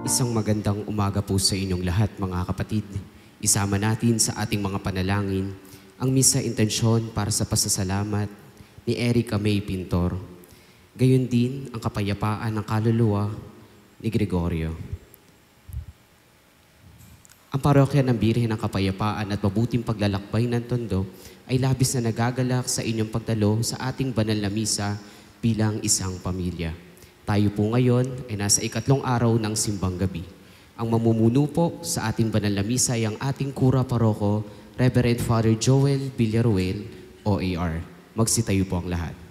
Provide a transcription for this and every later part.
Isang magandang umaga po sa inyong lahat mga kapatid. Isama natin sa ating mga panalangin ang misa intensyon para sa pasasalamat ni Erica May Pintor. Gayon din ang kapayapaan ng kaluluwa ni Gregorio. Ang parokya ng Birhen ng Kapayapaan at Mabuting Paglalakbay ng Tondo ay labis na nagagalak sa inyong pagdalo sa ating banal na misa bilang isang pamilya. Tayo po ngayon ay nasa ikatlong araw ng simbang gabi. Ang mamumuno po sa ating banal na misa ay ang ating kura paroko, Reverend Father Joel Villaruel, OAR. Magsitayo po ang lahat.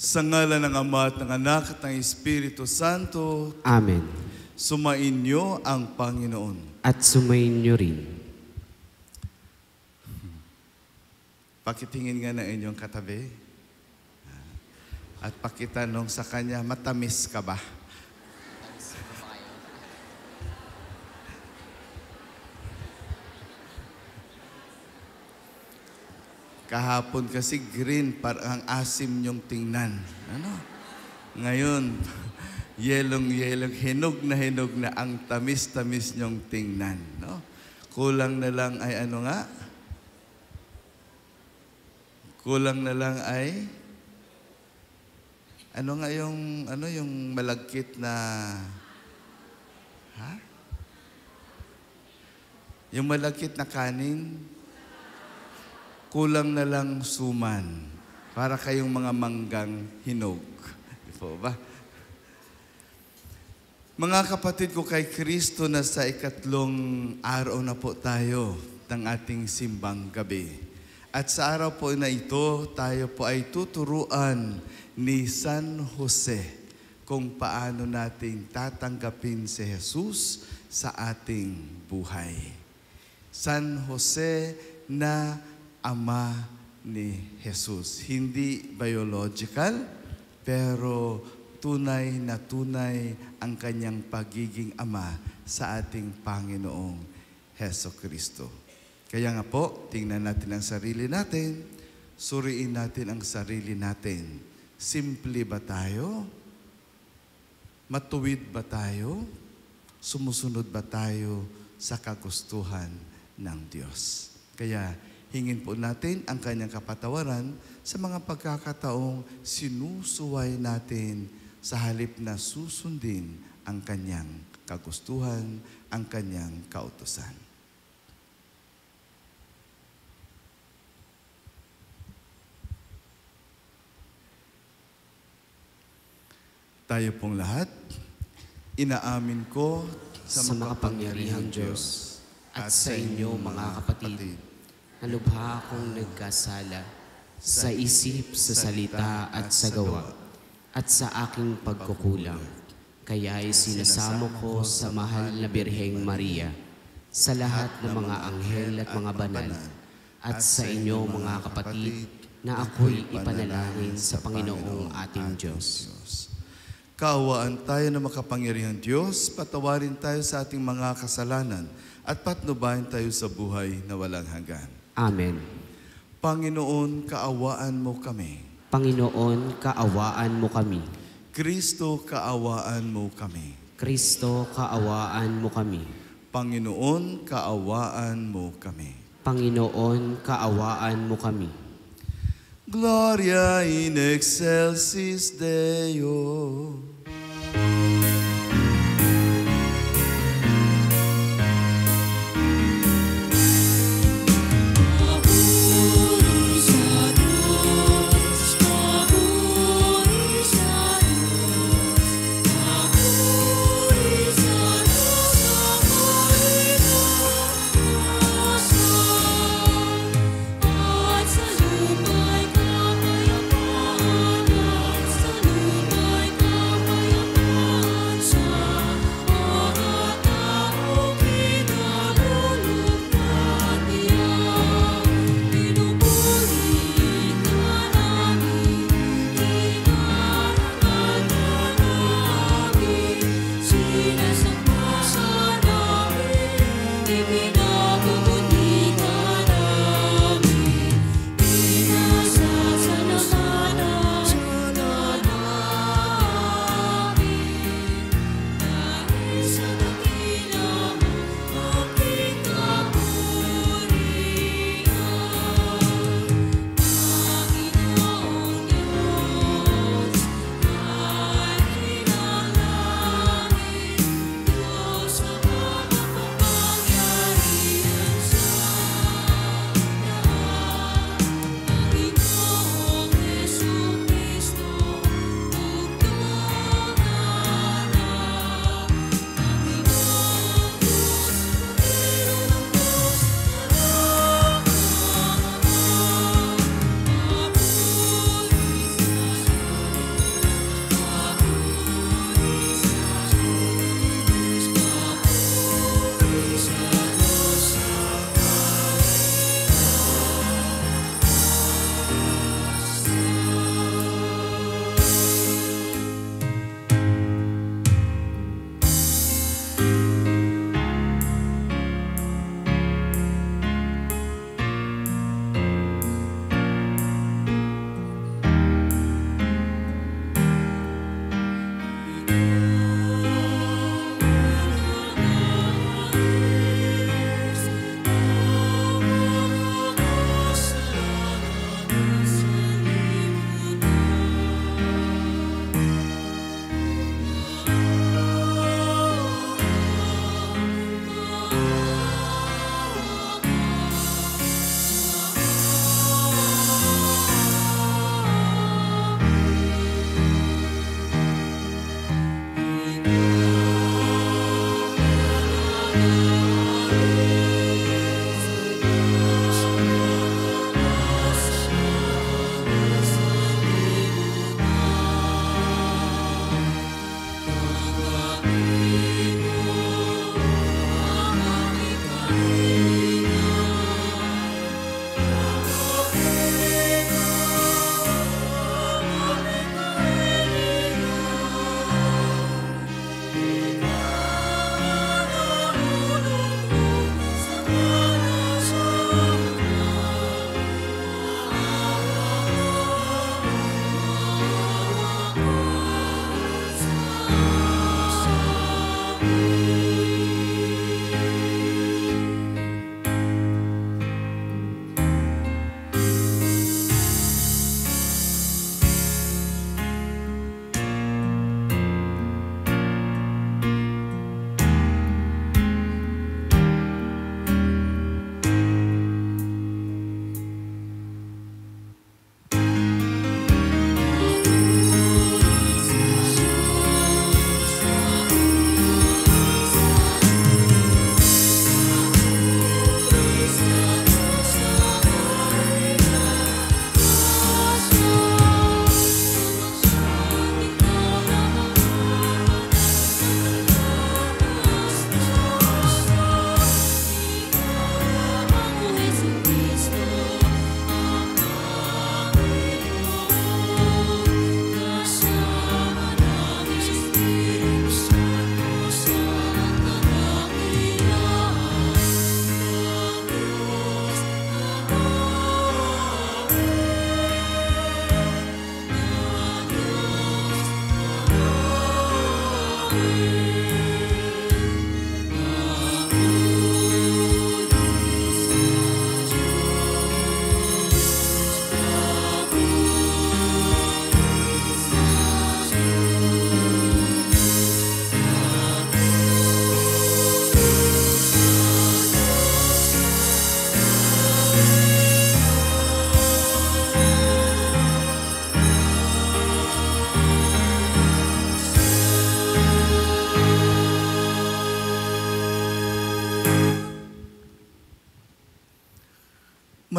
Sa ngalan ng Ama at ng Anak at ng Espiritu Santo, Amen. sumainyo ang Panginoon. At sumainyo rin. Pakitingin nga na inyong katabi. At pakitanong sa kanya, matamis ka ba? Kahapon kasi green, parang asim niyong tingnan. Ano? Ngayon, yelong-yelong, hinog na ang tamis-tamis niyong tingnan. No? Kulang na lang ay ano nga? Kulang na lang ay ano nga yung malagkit na Yung malagkit na kanin, kulang na lang suman para kayong mga manggang hinog. Di po ba? Mga kapatid ko kay Kristo, na sa ikatlong araw na po tayo ng ating simbang gabi. At sa araw po na ito, tayo po ay tuturuan ni San Jose kung paano nating tatanggapin si Jesus sa ating buhay. San Jose na ama ni Jesus. Hindi biological, pero tunay na tunay ang kanyang pagiging ama sa ating Panginoong Hesukristo. Kaya nga po, tingnan natin ang sarili natin, suriin natin ang sarili natin. Simple ba tayo? Matuwid ba tayo? Sumusunod ba tayo sa kagustuhan ng Diyos? Kaya hingin po natin ang kanyang kapatawaran sa mga pagkakataong sinusuway natin sa halip na susundin ang kanyang kagustuhan, ang kanyang kautusan. Tayo pong lahat, inaamin ko sa makapangyarihang Diyos at sa inyo mga kapatid, na lubha akong nagkasala sa isip, sa salita at sa gawa, at sa aking pagkukulang. Kaya'y sinasamo ko sa mahal na Birheng Maria, sa lahat ng mga anghel at mga banal, at sa inyo mga kapatid, na ako'y ipanalangin sa Panginoong ating Diyos. Kaawaan tayo na makapangyarihang Diyos, patawarin tayo sa ating mga kasalanan, at patnubayan tayo sa buhay na walang hanggan. Amen. Panginoon, kaawaan mo kami. Panginoon, kaawaan mo kami. Kristo, kaawaan mo kami. Kristo, kaawaan mo kami. Panginoon, kaawaan mo kami. Panginoon, kaawaan mo kami. Gloria in excelsis Deo.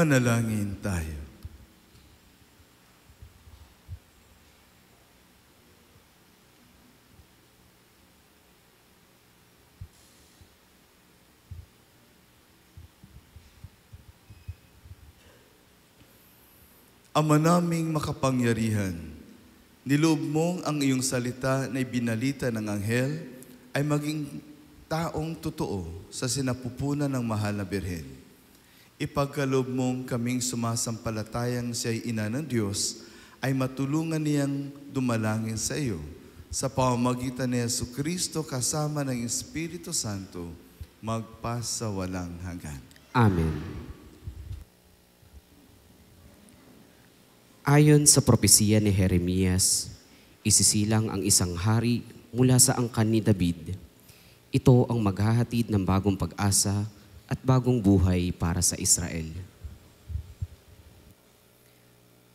Manalangin tayo. Ama naming makapangyarihan, niloob mong ang iyong salita na ibinalita ng anghel ay maging taong totoo sa sinapupunan ng mahal na Birhen. Ipagkaloob mong kaming sumasampalatayang siya ay ina ng Diyos ay matulungan niyang dumalangin sa iyo sa pamamagitan ni Jesucristo kasama ng Espiritu Santo magpasawalang hanggan. Amen. Ayon sa propesiya ni Jeremias, isisilang ang isang hari mula sa angkan ni David. Ito ang maghahatid ng bagong pag-asa at bagong buhay para sa Israel.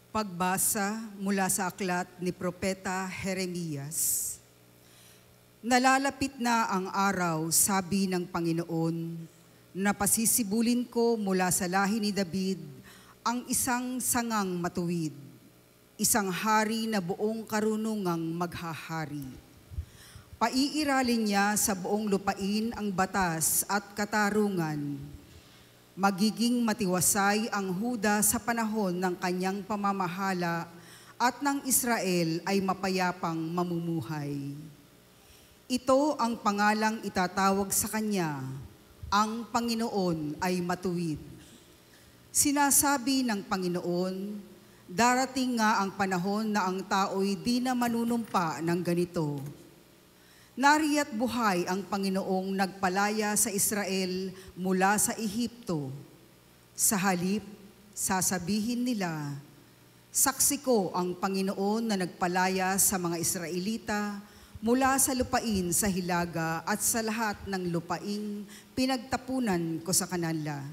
Pagbasa mula sa aklat ni Propeta Jeremias. Nalalapit na ang araw, sabi ng Panginoon, na pasisibulin ko mula sa lahi ni David ang isang sangang matuwid, isang hari na buong karunungang maghahari. Paiiralin niya sa buong lupain ang batas at katarungan. Magiging matiwasay ang Huda sa panahon ng kanyang pamamahala at ng Israel ay mapayapang mamumuhay. Ito ang pangalang itatawag sa kanya, ang Panginoon ay matuwid. Sinasabi ng Panginoon, darating nga ang panahon na ang tao'y di na manunumpa ng ganito. Nariya't buhay ang Panginoong nagpalaya sa Israel mula sa Ehipto. Sa halip, sasabihin nila, saksi ko ang Panginoon na nagpalaya sa mga Israelita mula sa lupain sa hilaga at sa lahat ng lupaing pinagtapunan ko sa kanila.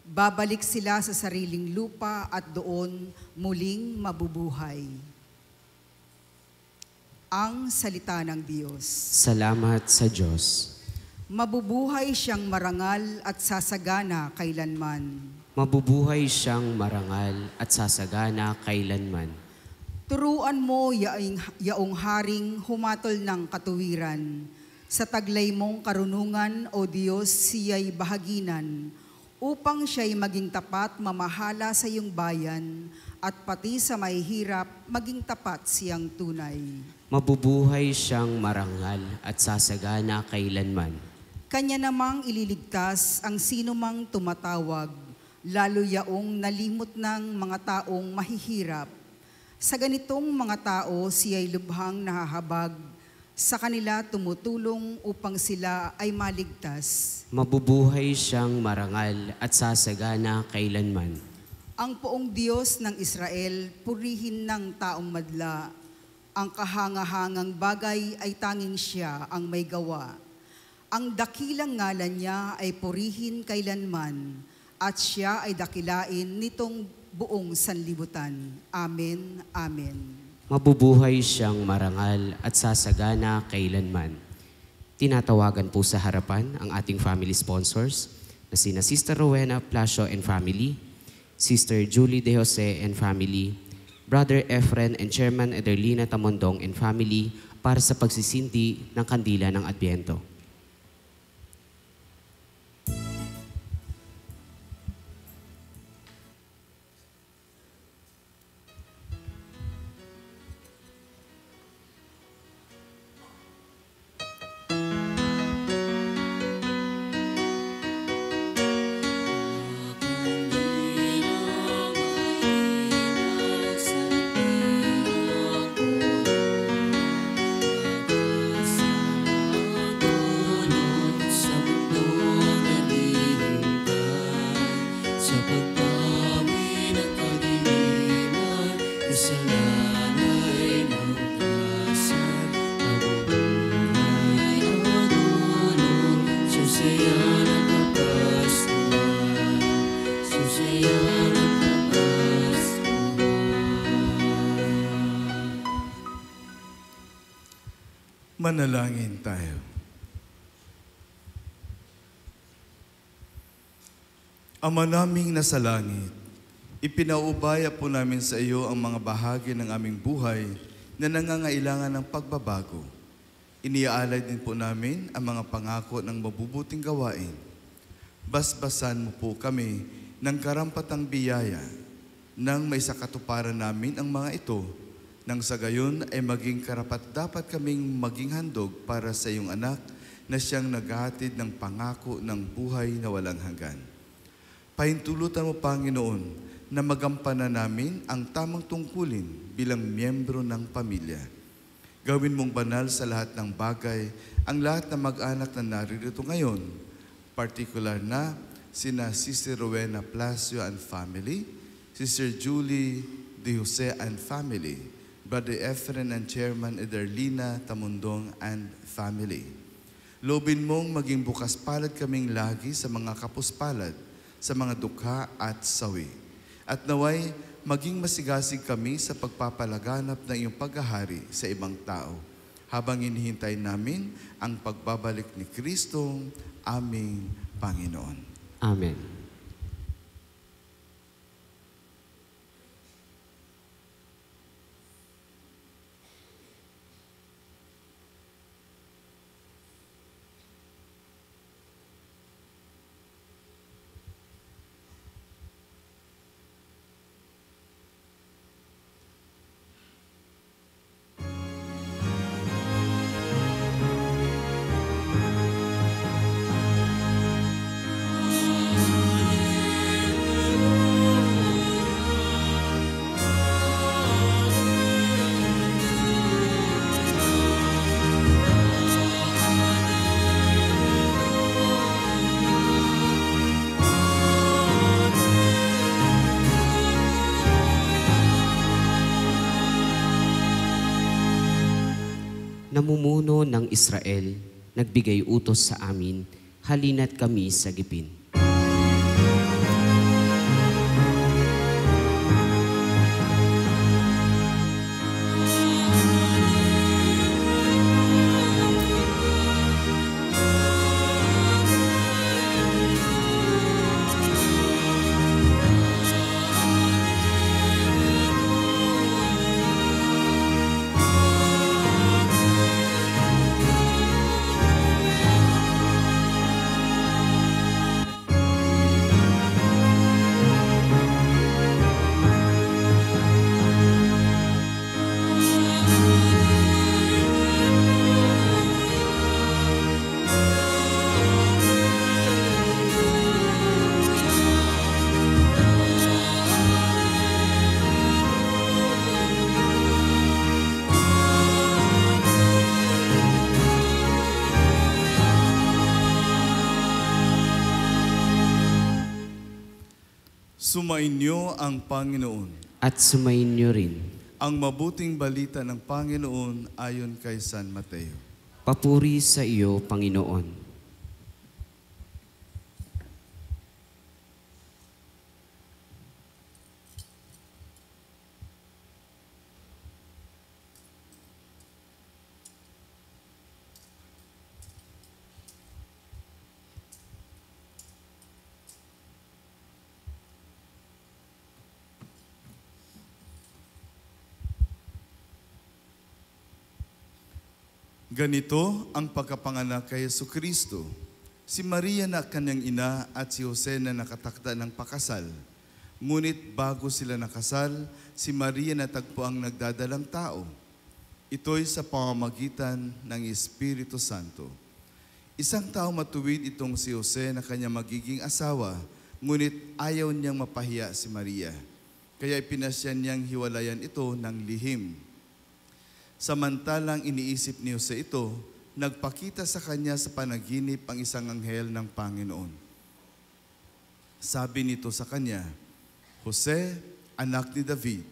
Babalik sila sa sariling lupa at doon muling mabubuhay. Ang salita ng Diyos. Salamat sa Diyos. Mabubuhay siyang marangal at sasagana kailanman. Mabubuhay siyang marangal at sasagana kailanman. Turuan mo yaong haring humatol ng katuwiran. Sa taglay mong karunungan, O Diyos, siya'y bahaginan, upang siya'y maging tapat mamahala sa iyong bayan at pati sa mahihirap maging tapat siyang tunay. Mabubuhay siyang marangal at sasagana kailanman. Kanya namang ililigtas ang sino mang tumatawag, lalo yaong nalimot ng mga taong mahihirap. Sa ganitong mga tao siya'y lubhang nahahabag, sa kanila tumutulong upang sila ay maligtas. Mabubuhay siyang marangal at sasagana kailanman. Ang poong Diyos ng Israel, purihin ng taong madla. Ang kahangahangang bagay ay tanging siya ang may gawa. Ang dakilang ngalan niya ay purihin kailanman, at siya ay dakilain nitong buong sanlibutan. Amen, amen. Mabubuhay siyang marangal at sasagana kailanman. Tinatawagan po sa harapan ang ating family sponsors na sina Sister Rowena Plasio and family, Sister Julie De Jose and family, Brother Efren and Chairman Ederlina Tamondong and family para sa pagsisindi ng kandila ng Adbyento. Manalangin tayo. Ama naming nasa langit, ipinaubaya po namin sa iyo ang mga bahagi ng aming buhay na nangangailangan ng pagbabago. Iniaalay din po namin ang mga pangako ng mabubuting gawain. Basbasan mo po kami ng karampatang biyaya nang may sakatuparan namin ang mga ito, nang sa gayon ay maging karapat-dapat kaming maging handog para sa iyong anak na siyang naghahatid ng pangako ng buhay na walang hanggan. Pahintulutan mo, Panginoon, na magampanan namin ang tamang tungkulin bilang miyembro ng pamilya. Gawin mong banal sa lahat ng bagay ang lahat ng mag-anak na naririto ngayon, partikular na sina Sister Rowena Placio and family, Sister Julie De Jose and family, Brother Efren and Chairman Ederlina Tamundong and family. Loobin mong maging bukas palad kaming lagi sa mga kapuspalad, sa mga dukha at sawi. At naway, maging masigasig kami sa pagpapalaganap ng iyong paghahari sa ibang tao, habang hinihintay namin ang pagbabalik ni Kristo, aming Panginoon. Amen. Namumuno ng Israel, nagbigay utos sa amin, halina't kami sagipin. Sumainyo ang Panginoon. At sumainyo rin. Ang mabuting balita ng Panginoon ayon kay San Mateo. Papuri sa iyo, Panginoon. Ganito ang pagkapanganak kay Jesucristo. Si Maria na kanyang ina at si Jose na nakatakda ng pakasal. Ngunit bago sila nakasal, si Maria natagpo ang nagdadalang tao. Ito'y sa pamamagitan ng Espiritu Santo. Isang tao matuwid itong si Jose na kanyang magiging asawa, ngunit ayaw niyang mapahiya si Maria. Kaya ipinasya niyang hiwalayan ito ng lihim. Samantalang iniisip ni Jose ito, nagpakita sa kanya sa panaginip ang isang anghel ng Panginoon. Sabi nito sa kanya, Jose, anak ni David,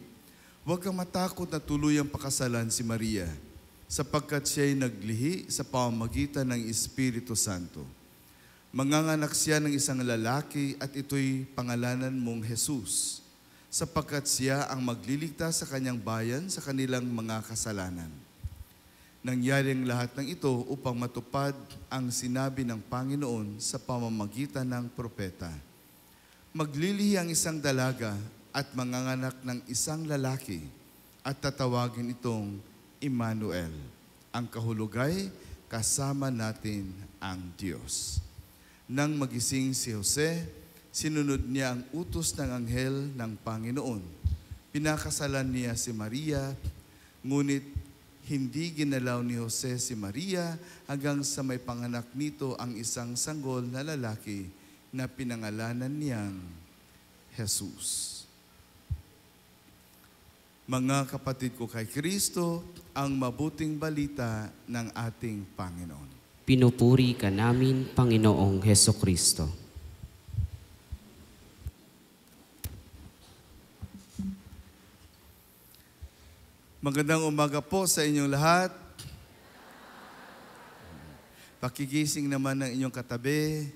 huwag kang matakot na tuluyang pakasalan si Maria, sapagkat siya'y naglihi sa pamamagitan ng Espiritu Santo. Manganganak siya ng isang lalaki at ito'y pangalanan mong Jesus, sapagkat siya ang magliligtas sa kanyang bayan sa kanilang mga kasalanan. Nangyari ang lahat ng ito upang matupad ang sinabi ng Panginoon sa pamamagitan ng propeta. Maglilihi ang isang dalaga at manganganak ng isang lalaki at tatawagin itong Emmanuel. Ang kahulugay, kasama natin ang Diyos. Nang magising si Jose, sinunod niya ang utos ng anghel ng Panginoon. Pinakasalan niya si Maria, ngunit hindi ginalaw ni Jose si Maria hanggang sa may panganak nito ang isang sanggol na lalaki na pinangalanan niyang Jesus. Mga kapatid ko kay Kristo, ang mabuting balita ng ating Panginoon. Pinupuri ka namin, Panginoong Heso Kristo. Magandang umaga po sa inyong lahat. Pakigising naman ng inyong katabi.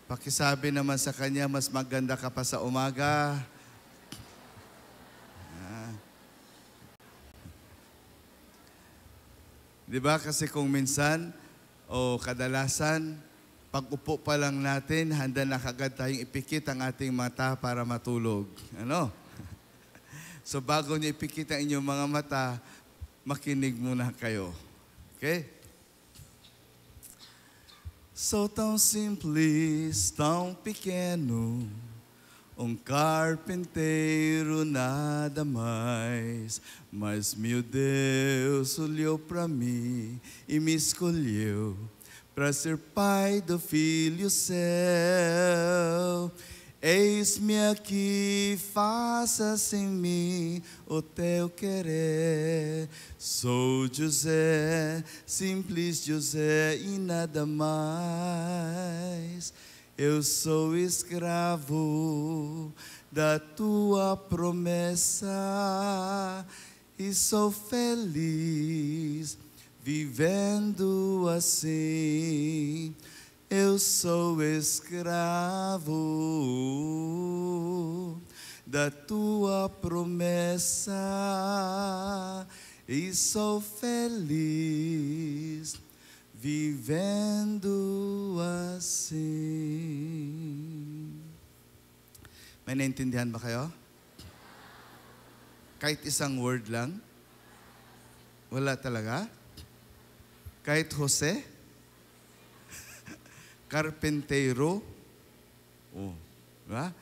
Pakisabi naman sa kanya, mas maganda ka pa sa umaga. Di ba? Kasi kung minsan o kadalasan, pag upo pa lang natin, handa na kagad tayong ipikit ang ating mata para matulog. Ano? So bago niyo ipikit ang inyong mga mata, makinig muna kayo. Okay? Sou tão simples, tão pequeno, carpinteiro nada mais, mas meu Deus olhou para mim e me escolheu para ser pai do filho seu. Eis-me aqui, faça-se em mim o teu querer. Sou José, simples José e nada mais. Eu sou escravo da tua promessa e sou feliz vivendo assim. Eu sou escravo da tua promessa e sou feliz vivendo assim. May naintindihan ba kayo? Kahit isang word lang? Wala talaga? Kahit Jose? Carpintero. Oh, diba?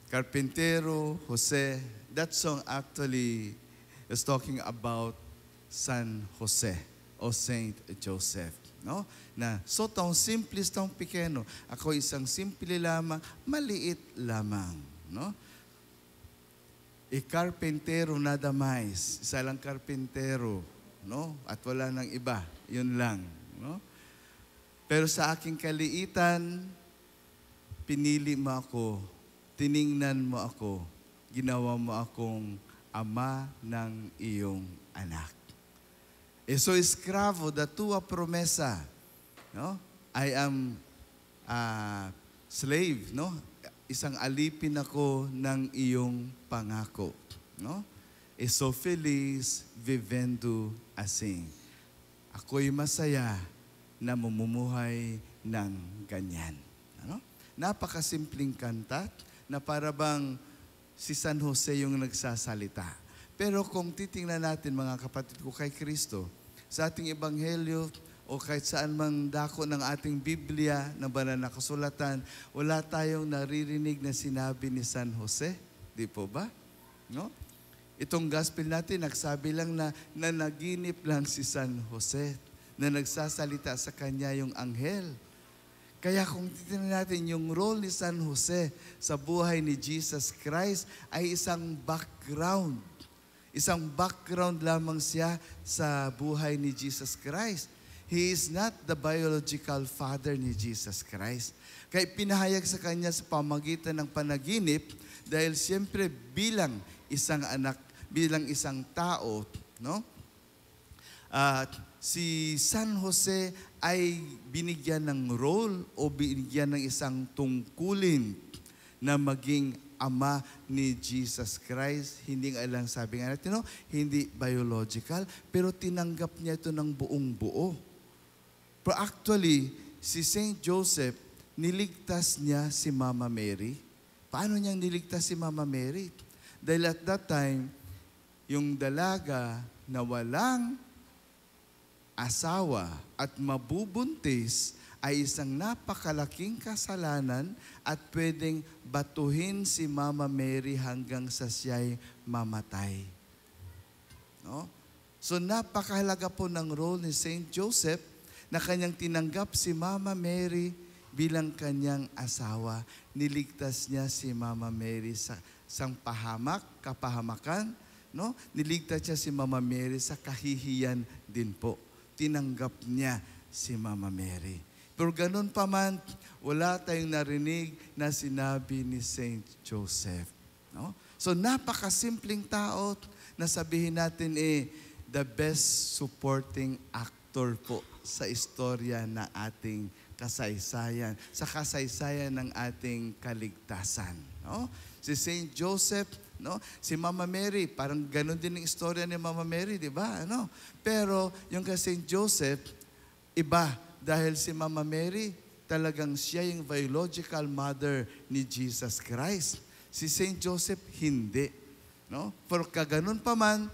Carpintero, Jose. That song actually is talking about San Jose o Saint Joseph. No? Na, so tão simples, tão pequeno. Ako isang simple lamang, maliit lamang. No? Carpintero nada mais. Isa lang karpintero. No? At wala nang iba. Yun lang. No? Pero sa aking kaliitan, pinili mo ako, tiningnan mo ako, ginawa mo akong ama ng iyong anak. So escravo da tua promesa. No? I am a slave, no? Isang alipin ako ng iyong pangako. No? So feliz vivendo assim. Ako'y masaya na mamumuhay ng ganyan. Ano? Napakasimpleng kanta na para bang si San Jose yung nagsasalita. Pero kung titingnan natin mga kapatid ko kay Kristo, sa ating ebanghelyo o kahit saan mang dako ng ating Biblia na banal na kasulatan, wala tayong naririnig na sinabi ni San Jose. Di po ba? No? Itong gospel natin, nagsabi lang na nanaginip lang si San Jose na nagsasalita sa kanya yung anghel. Kaya kung titignan natin yung role ni San Jose sa buhay ni Jesus Christ ay isang background. Isang background lamang siya sa buhay ni Jesus Christ. He is not the biological father ni Jesus Christ. Kaya pinahayag sa kanya sa pamagitan ng panaginip dahil siyempre bilang isang anak, bilang isang tao, no? At si San Jose ay binigyan ng role o binigyan ng isang tungkulin na maging ama ni Jesus Christ. Hindi nga lang sabi nga natin, no? Hindi biological, pero tinanggap niya ito ng buong buo. Pero actually, si Saint Joseph, niligtas niya si Mama Mary Paano niyang niligtas si Mama Mary? Dahil at that time, yung dalaga na walang asawa at mabubuntis ay isang napakalaking kasalanan at pwedeng batuhin si Mama Mary hanggang sa siya'y mamatay. No? So napakahalaga po ng role ni Saint Joseph na kanyang tinanggap si Mama Mary bilang kanyang asawa. Niligtas niya si Mama Mary sa isang kapahamakan. No? Niligtas niya si Mama Mary sa kahihiyan din po. Tinanggap niya si Mama Mary. Pero ganun pa man, wala tayong narinig na sinabi ni Saint Joseph. No? So napakasimpleng tao na sabihin natin the best supporting actor po sa istorya ng ating kasaysayan, sa kasaysayan ng ating kaligtasan. No? Si Saint Joseph, no? Si Mama Mary, parang ganun din ang istorya ni Mama Mary, di ba? Ano? Pero yung kay Saint Joseph, iba, dahil si Mama Mary, talagang siya yung biological mother ni Jesus Christ. Si Saint Joseph, hindi. No? Pero kaganon pa man,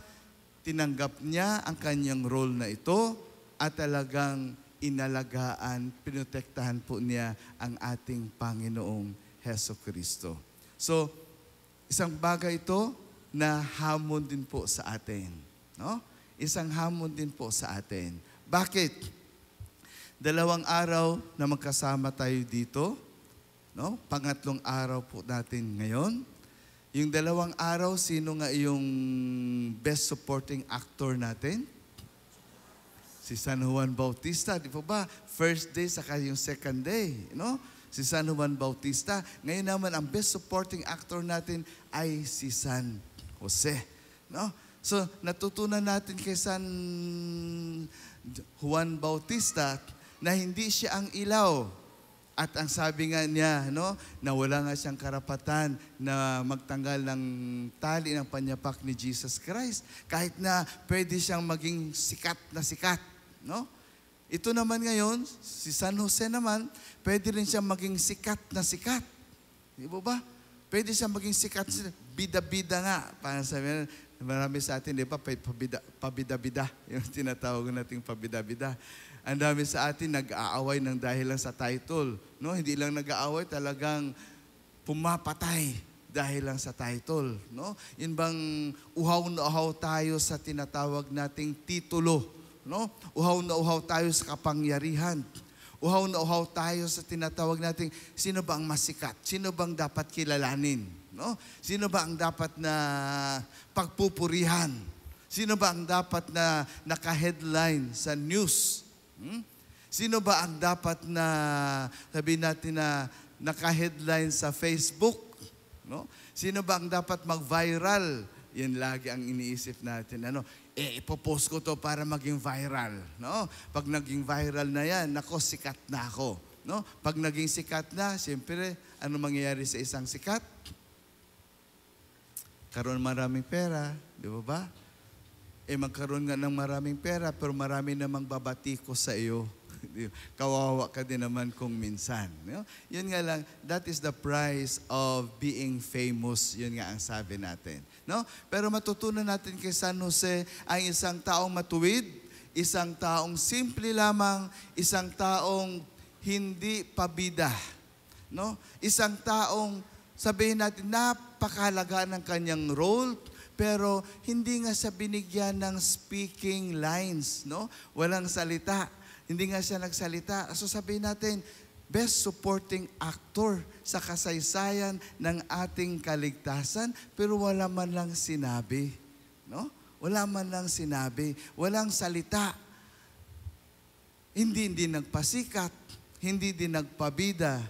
tinanggap niya ang kanyang role na ito at talagang inalagaan, pinotektahan po niya ang ating Panginoong Heso Kristo. So, isang bagay ito na hamon din po sa atin. No? Isang hamon din po sa atin. Bakit? 2 araw na magkasama tayo dito. No? Pangatlong araw po natin ngayon. Yung 2 araw, sino nga yung best supporting actor natin? Si San Juan Bautista, di po ba? First day, saka yung second day. No? Si San Juan Bautista. Ngayon naman, ang best supporting actor natin ay si San Jose. No? So, natutunan natin kay San Juan Bautista na hindi siya ang ilaw. At ang sabi nga niya, no, na wala nga siyang karapatan na magtanggal ng tali ng panyapak ni Jesus Christ. Kahit na pwede siyang maging sikat na sikat. No? Ito naman ngayon, si San Jose naman, pwede rin siyang maging sikat na sikat. Di ba? Pwede siyang maging sikat, bida-bida nga. Parang sabi, marami sa atin, di ba, pabida-bida. Yung tinatawag nating pabida-bida. Ang dami sa atin nag-aaway ng dahil lang sa title. No? Hindi lang nag-aaway, talagang pumapatay dahil lang sa title. No? Yun bang uhaw na uhaw tayo sa tinatawag nating titulo. No? Uhaw na uhaw tayo sa kapangyarihan. Uhaw na uhaw tayo sa tinatawag nating sino ba ang masikat? Sino bang dapat kilalanin? No? Sino ba ang dapat na pagpupurihan? Sino ba ang dapat na naka-headline sa news? Sino ba ang dapat na sabihin natin na naka-headline sa Facebook? No? Sino ba ang dapat mag-viral? Yan lagi ang iniisip natin. Ipopost ko to para maging viral. No? Pag naging viral na yan, nako, sikat na ako. No? Pag naging sikat na, siyempre, ano mangyayari sa isang sikat? Karoon maraming pera, di ba? Magkaroon nga ng maraming pera, pero marami namang babati ko sa iyo. Kawawa ka din naman kung minsan. Yun nga lang, that is the price of being famous. Yun nga ang sabi natin. No? Pero matutunan natin kay San Jose ang isang taong matuwid, isang taong simple lamang, isang taong hindi pabida. No? Isang taong, sabihin natin, napakahalaga ng kanyang role, pero hindi nga siya binigyan ng speaking lines, no? Walang salita. Hindi nga siya nagsalita. So sabihin natin, best supporting actor sa kasaysayan ng ating kaligtasan, pero wala man lang sinabi, no? Wala man lang sinabi, walang salita. Hindi nagpasikat, hindi din nagpabida,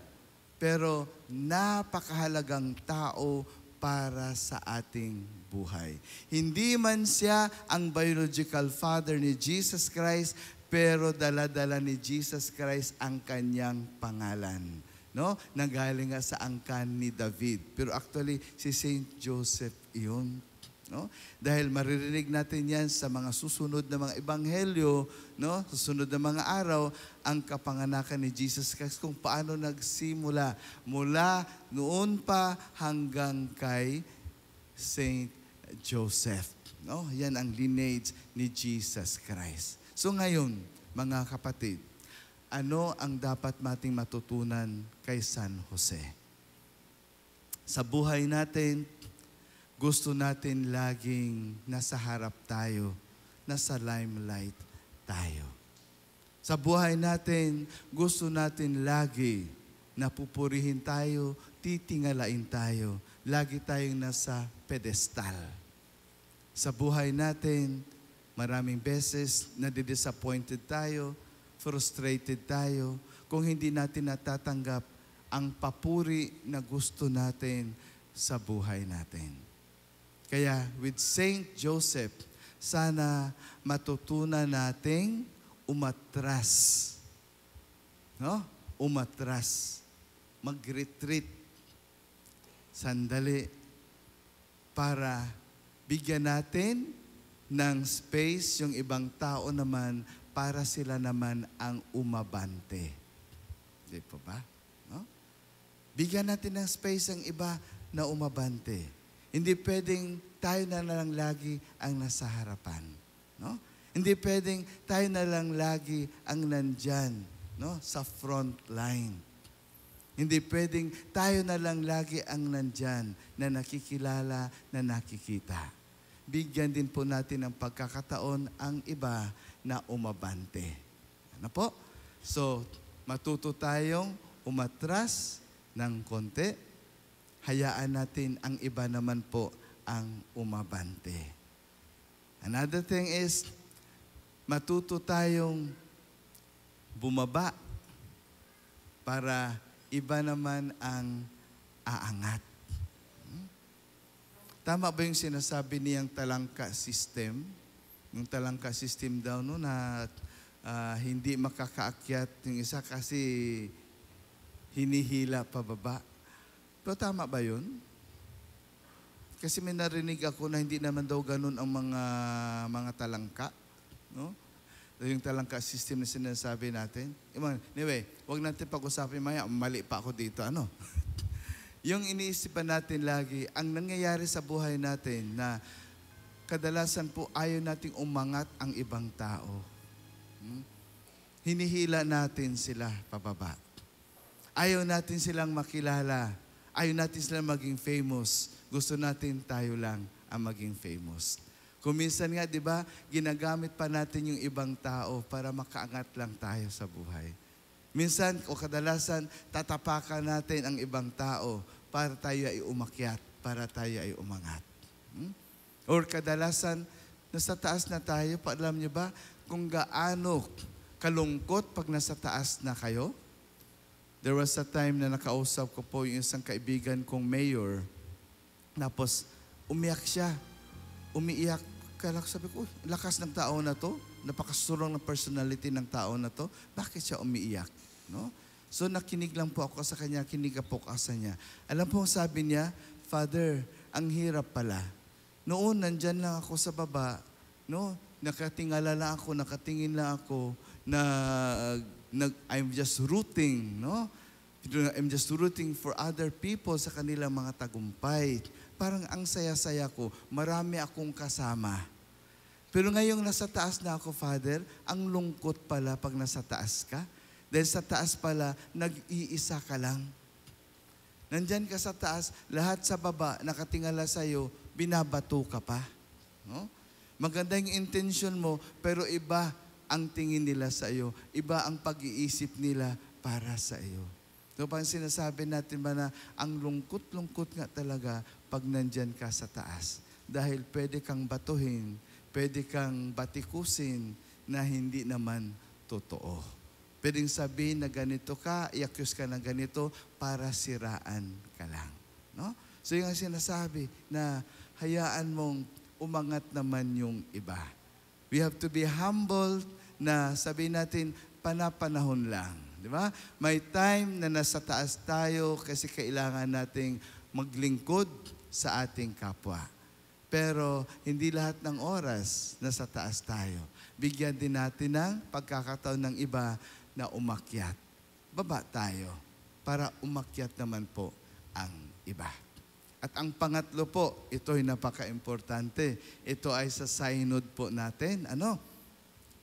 pero napakahalagang tao para sa ating buhay. Hindi man siya ang biological father ni Jesus Christ, pero dala-dala ni Jesus Christ ang kanyang pangalan. No? Nanggaling nga sa angkan ni David. Pero actually, si Saint Joseph iyon. No? Dahil maririnig natin yan sa mga susunod na mga ebanghelyo, no? Susunod na mga araw, ang kapanganakan ni Jesus Christ kung paano nagsimula mula noon pa hanggang kay Saint Joseph. No? Yan ang lineage ni Jesus Christ. So ngayon, mga kapatid, ano ang dapat nating matutunan kay San Jose? Sa buhay natin, gusto natin laging nasa harap tayo, nasa limelight tayo. Sa buhay natin, gusto natin lagi na pupurihin tayo, titingalain tayo, lagi tayong nasa pedestal. Sa buhay natin, maraming beses nadidisappointed tayo, frustrated tayo, kung hindi natin natatanggap ang papuri na gusto natin sa buhay natin. Kaya with Saint Joseph, sana matutunan nating umatras. No? Umatras. Mag-retreat. Sandali. Para bigyan natin ng space yung ibang tao naman para sila naman ang umabante. Di po ba? No? Bigyan natin ng space ang iba na umabante. Hindi pwedeng tayo na lang lagi ang nasa harapan. No? Hindi pwedeng tayo na lang lagi ang nandyan, no? Sa front line. Hindi pwedeng tayo na lang lagi ang nandyan na nakikilala, na nakikita. Bigyan din po natin ng pagkakataon ang iba na umabante. Ano po? So, matuto tayong umatras ng konti. Hayaan natin ang iba naman po ang umabante. Another thing is, matuto tayong bumaba para iba naman ang aangat. Tama ba yung sinasabi niyang talangka system? Yung talangka system daw no, na hindi makakaakyat yung isa kasi hinihila pababa. Pero tama ba yun? Kasi may narinig ako na hindi naman daw ganun ang mga talangka. No? Yung talangka system na sinasabi natin. Anyway, huwag natin pag-usapin maya. Mali pa ako dito. Ano? Yung iniisipan natin lagi, ang nangyayari sa buhay natin na kadalasan po ayaw nating umangat ang ibang tao. Hinihila natin sila pababa. Ayaw natin silang makilala. Ayaw natin silang maging famous. Gusto natin tayo lang ang maging famous. Kung minsan nga, di ba, ginagamit pa natin yung ibang tao para makaangat lang tayo sa buhay. Minsan o kadalasan, tatapakan natin ang ibang tao para tayo ay umakyat, para tayo ay umangat. Or kadalasan, nasa taas na tayo, alam niyo ba kung gaano kalungkot pag nasa taas na kayo? There was a time na nakausap ko po yung isang kaibigan kong mayor. Tapos, umiyak siya. Umiiyak. Kaya sabi ko, lakas ng tao na to. Napakasurong ng personality ng tao na to. Bakit siya umiiyak? No? So, nakinig lang po ako sa kanya. Kinig po ako sa niya. Alam po, sabi niya, Father, ang hirap pala. Noon, nandyan lang ako sa baba. No? Nakatingala lang ako, nakatingin lang ako na I'm just rooting, no? I'm just rooting for other people sa kanilang mga tagumpay. Parang ang saya-saya ko, marami akong kasama. Pero ngayong nasa taas na ako, Father, ang lungkot pala pag nasa taas ka. Dahil sa taas pala, nag-iisa ka lang. Nandyan ka sa taas, lahat sa baba, nakatingala sa'yo, binabato ka pa. No? Maganda yung intention mo, pero iba ang tingin nila sa iyo. Iba ang pag-iisip nila para sa iyo. So, pang sinasabi natin ba na ang lungkot-lungkot nga talaga pag nandyan ka sa taas. Dahil pwede kang batuhin, pwede kang batikusin na hindi naman totoo. Pwedeng sabihin na ganito ka, i-accuse ka na ganito para siraan ka lang. No? So, yung sinasabi na hayaan mong umangat naman yung iba. We have to be humble na sabihin natin, panapanahon lang. Di ba? May time na nasa taas tayo kasi kailangan nating maglingkod sa ating kapwa. Pero hindi lahat ng oras nasa taas tayo. Bigyan din natin ng pagkakataon ng iba na umakyat. Baba tayo para umakyat naman po ang iba. At ang pangatlo po, ito'y napaka-importante. Ito ay sa synod po natin. Ano?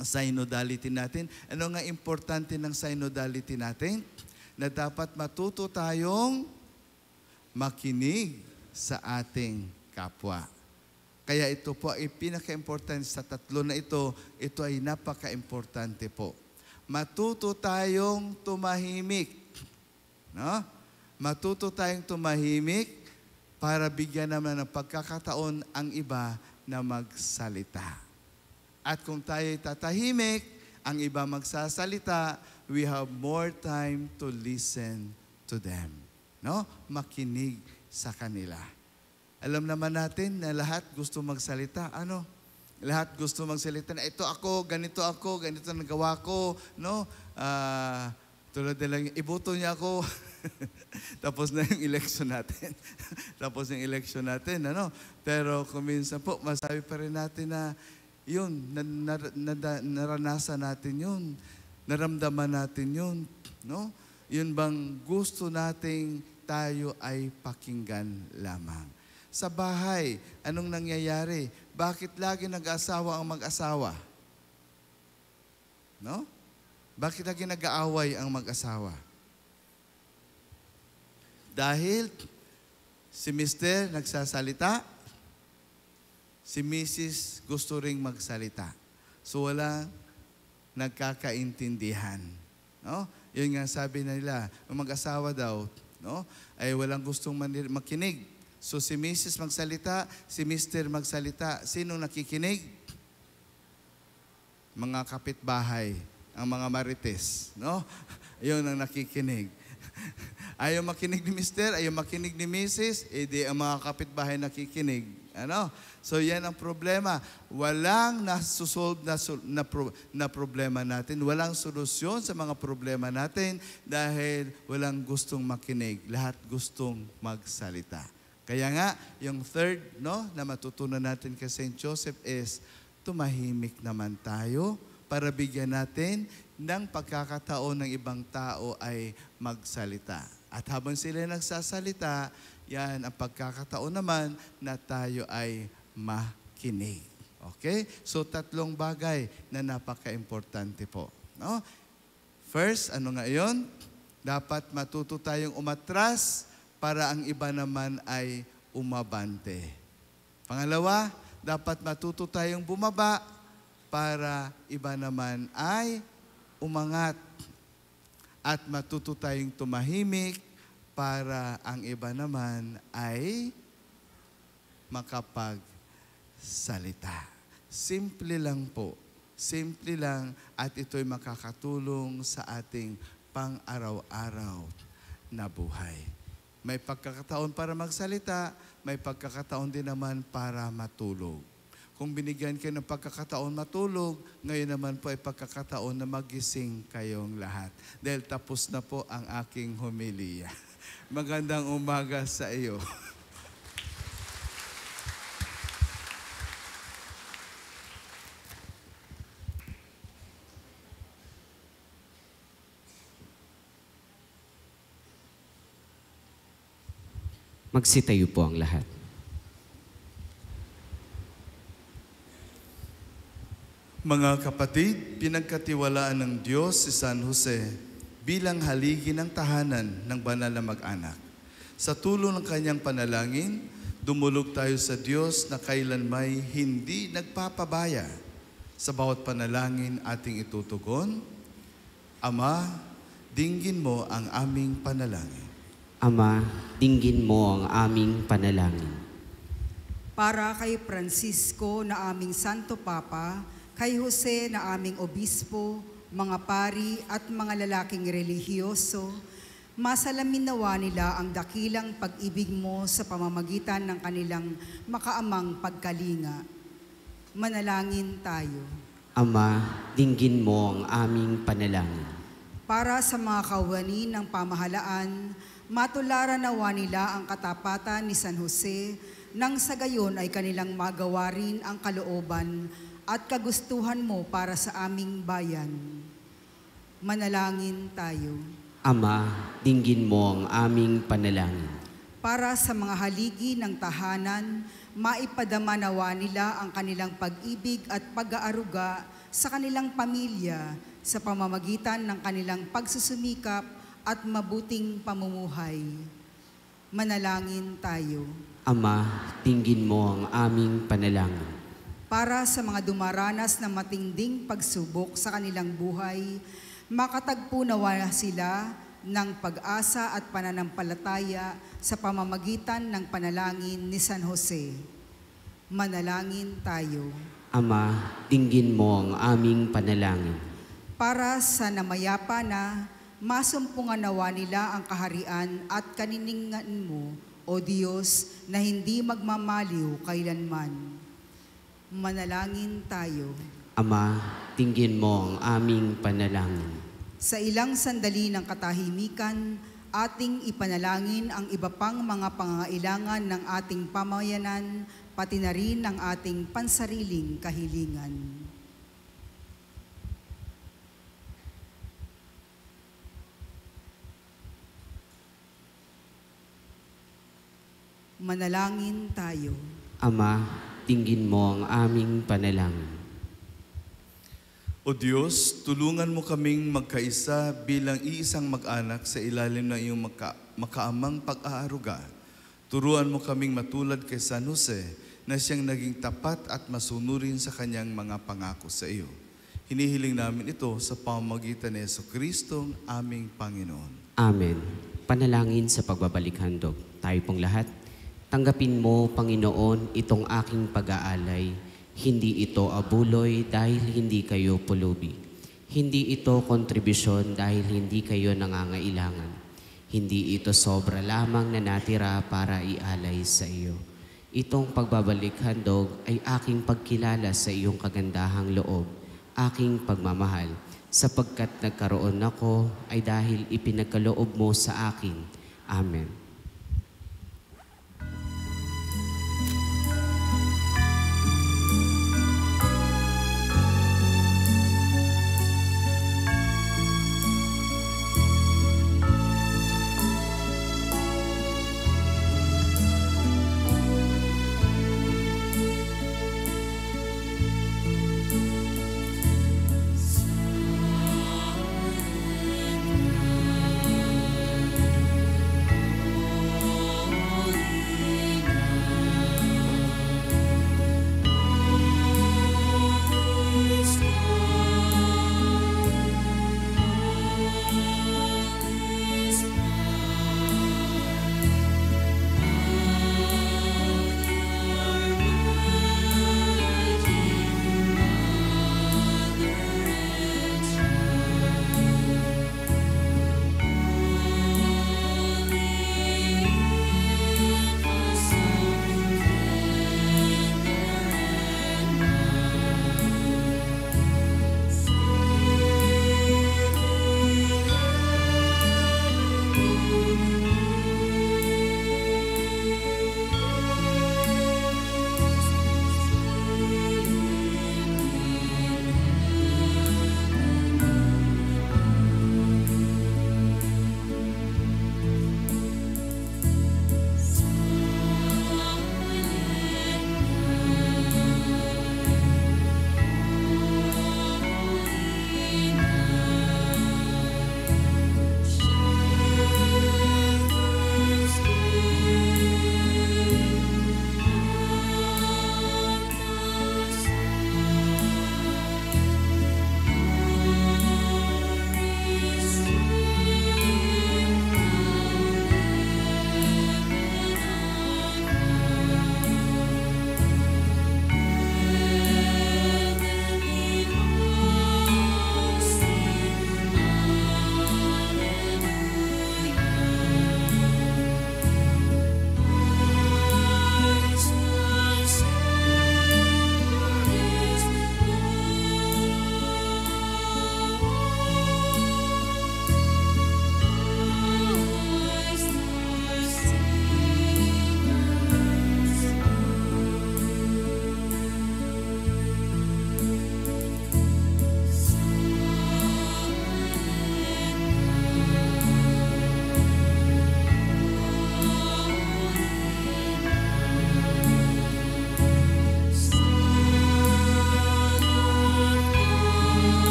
Synodality natin. Ano nga importante ng synodality natin? Na dapat matuto tayong makinig sa ating kapwa. Kaya ito po ay pinaka-importante sa tatlo na ito ay napaka-importante po. Matuto tayong tumahimik. No? Matuto tayong tumahimik para bigyan naman ng pagkakataon ang iba na magsalita. At kung tayo'y tatahimik, ang iba magsasalita, we have more time to listen to them. No? Makinig sa kanila. Alam naman natin na lahat gusto magsalita. Ano? Lahat gusto magsalita na ito ako, ganito nagawa ko, no? Tulad nilang iboto niya ako. Tapos na yung election natin. Ano? Pero kung minsan po, masabi pa rin natin na yun, naranasan natin yun. Naramdaman natin yun. No? Yun bang gusto nating tayo ay pakinggan lamang. Sa bahay, anong nangyayari? Bakit lagi nag-asawa ang mag-asawa? No? Bakit lagi nag-aaway ang mag-asawa? Dahil si Mr. nagsasalita, si Mrs. gusto ring magsalita. So wala nagkakaintindihan. No? Yun nga sabi nila, ang mag-asawa daw, no? Ay walang gustong makinig. So si Mrs. magsalita, si Mr. magsalita. Sino nakikinig? Mga kapitbahay, ang mga marites, no? Yun ang nakikinig. Ayaw makinig ni Mr., ayaw makinig ni Mrs., di ang mga kapitbahay nakikinig. Ano? So yan ang problema. Walang nasusolve na problema natin. Walang solusyon sa mga problema natin dahil walang gustong makinig. Lahat gustong magsalita. Kaya nga, yung third, no, na matutunan natin kay St. Joseph is tumahimik naman tayo para bigyan natin ng pagkakataon ng ibang tao ay magsalita. At habang sila nagsasalita, yan ang pagkakataon naman na tayo ay makinig. Okay? So, tatlong bagay na napaka-importante po. No? First, ano nga yun? Dapat matuto tayong umatras para ang iba naman ay umabante. Pangalawa, dapat matuto tayong bumaba para iba naman ay umangat. At matuto tayong tumahimik para ang iba naman ay makapagsalita. Simple lang po. Simple lang at ito'y makakatulong sa ating pang-araw-araw na buhay. May pagkakataon para magsalita, may pagkakataon din naman para matulog. Kung binigyan kayo ng pagkakataon matulog, ngayon naman po ay pagkakataon na magising kayong lahat. Dahil tapos na po ang aking homilya. Magandang umaga sa iyo. Magsitayo po ang lahat. Mga kapatid, pinagkatiwalaan ng Diyos si San Jose bilang haligi ng tahanan ng banal na mag-anak. Sa tulong ng kanyang panalangin, dumulog tayo sa Diyos na kailanmay hindi nagpapabaya. Sa bawat panalangin ating itutugon, Ama, dinggin mo ang aming panalangin. Ama, dinggin mo ang aming panalangin. Para kay Francisco na aming Santo Papa, kay Jose na aming Obispo, mga pari at mga lalaking relihiyoso, masalamin nawa nila ang dakilang pag-ibig mo sa pamamagitan ng kanilang makaamang pagkalinga. Manalangin tayo. Ama, dinggin mo ang aming panalangin. Para sa mga kawani ng pamahalaan, matularan nawa nila ang katapatan ni San Jose nang sa gayon ay kanilang magawa rin ang kalooban at kagustuhan mo para sa aming bayan. Manalangin tayo. Ama, dinggin mo ang aming panalangin. Para sa mga haligi ng tahanan, maipadama nawa nila ang kanilang pag-ibig at pag-aaruga sa kanilang pamilya sa pamamagitan ng kanilang pagsusumikap at mabuting pamumuhay. Manalangin tayo. Ama, dinggin mo ang aming panalangin. Para sa mga dumaranas ng matinding pagsubok sa kanilang buhay, makatagpo nawa sila ng pag-asa at pananampalataya sa pamamagitan ng panalangin ni San Jose. Manalangin tayo. Ama, dinggin mo ang aming panalangin. Para sa namayapa na, masumpungan nawa nila ang kaharian at kaniningan mo, O Diyos, na hindi magmamaliw kailanman. Manalangin tayo. Ama, dinggin mo ang aming panalangin. Sa ilang sandali ng katahimikan, ating ipanalangin ang iba pang mga pangangailangan ng ating pamayanan, pati na rin ang ating pansariling kahilingan. Manalangin tayo. Ama, dinggin mo ang aming panalangin. O Diyos, tulungan mo kaming magkaisa bilang iisang mag-anak sa ilalim ng iyong makaamang pag-aaruga. Turuan mo kaming matulad kay San Jose na siyang naging tapat at masunurin sa kanyang mga pangako sa iyo. Hinihiling namin ito sa pamamagitan ni Jesucristo, aming Panginoon. Amen. Panalangin sa pagbabalik handog. Tayo pong lahat, tanggapin mo, Panginoon, itong aking pag-aalay. Hindi ito abuloy dahil hindi kayo pulubi. Hindi ito kontribusyon dahil hindi kayo nangangailangan. Hindi ito sobra lamang na natira para ialay sa iyo. Itong pagbabalik handog ay aking pagkilala sa iyong kagandahang loob, aking pagmamahal, sapagkat nagkaroon ako ay dahil ipinagkaloob mo sa akin. Amen.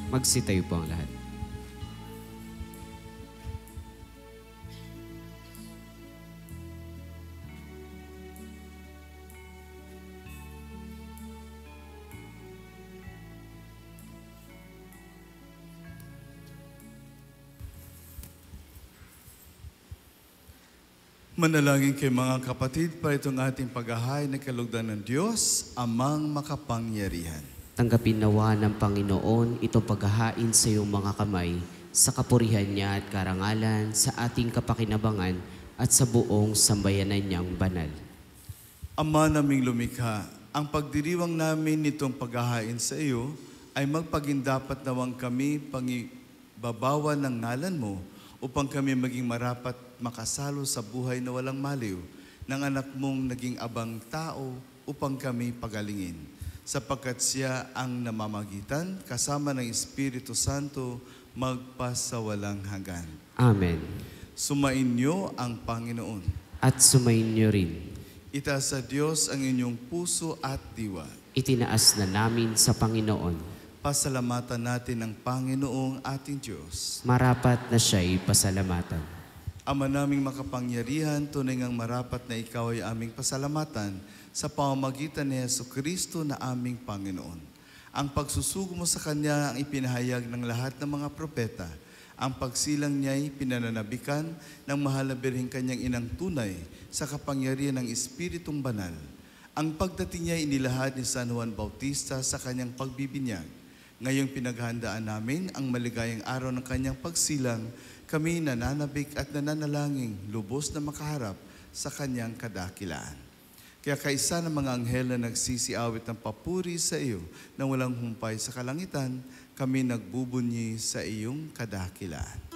Magsitayo po ang lahat. Manalangin kay mga kapatid para itong ating paghahay na kalugdan ng Diyos, Amang makapangyarihan. Tanggapin nawa ng Panginoon itong paghahain sa iyong mga kamay, sa kapurihan niya at karangalan, sa ating kapakinabangan at sa buong sambayanan niyang banal. Ama naming lumikha, ang pagdiriwang namin nitong paghahain sa iyo ay magpagindapat nawang kami pangibabawan ng ngalan mo upang kami maging marapat makasalo sa buhay na walang maliw ng anak mong naging abang tao upang kami pagalingin. Sapagkat siya ang namamagitan kasama ng Espiritu Santo magpasawalang hanggan. Amen. Sumainyo ang Panginoon. At sumainyo rin. Itaas sa Diyos ang inyong puso at diwa. Itinaas na namin sa Panginoon. Pasalamatan natin ang Panginoong ating Diyos. Marapat na siya'y pasalamatan. Ama naming makapangyarihan, tunay ngang marapat na ikaw ay aming pasalamatan sa pamamagitan ni Jesucristo na aming Panginoon. Ang pagsusugo mo sa Kanya ang ipinahayag ng lahat ng mga propeta. Ang pagsilang niya'y pinananabikan ng mahal na birheng Kanyang inang tunay sa kapangyarihan ng Espiritong Banal. Ang pagdating niya'y inilahad ni San Juan Bautista sa Kanyang pagbibinyag. Ngayong pinaghandaan namin ang maligayang araw ng Kanyang pagsilang, kami nananabik at nananalangin lubos na makaharap sa Kanyang kadakilaan. Kaya kaisa ng mga anghel na nagsisiawit ng papuri sa iyo na walang humpay sa kalangitan, kami nagbubunyi sa iyong kadakilaan.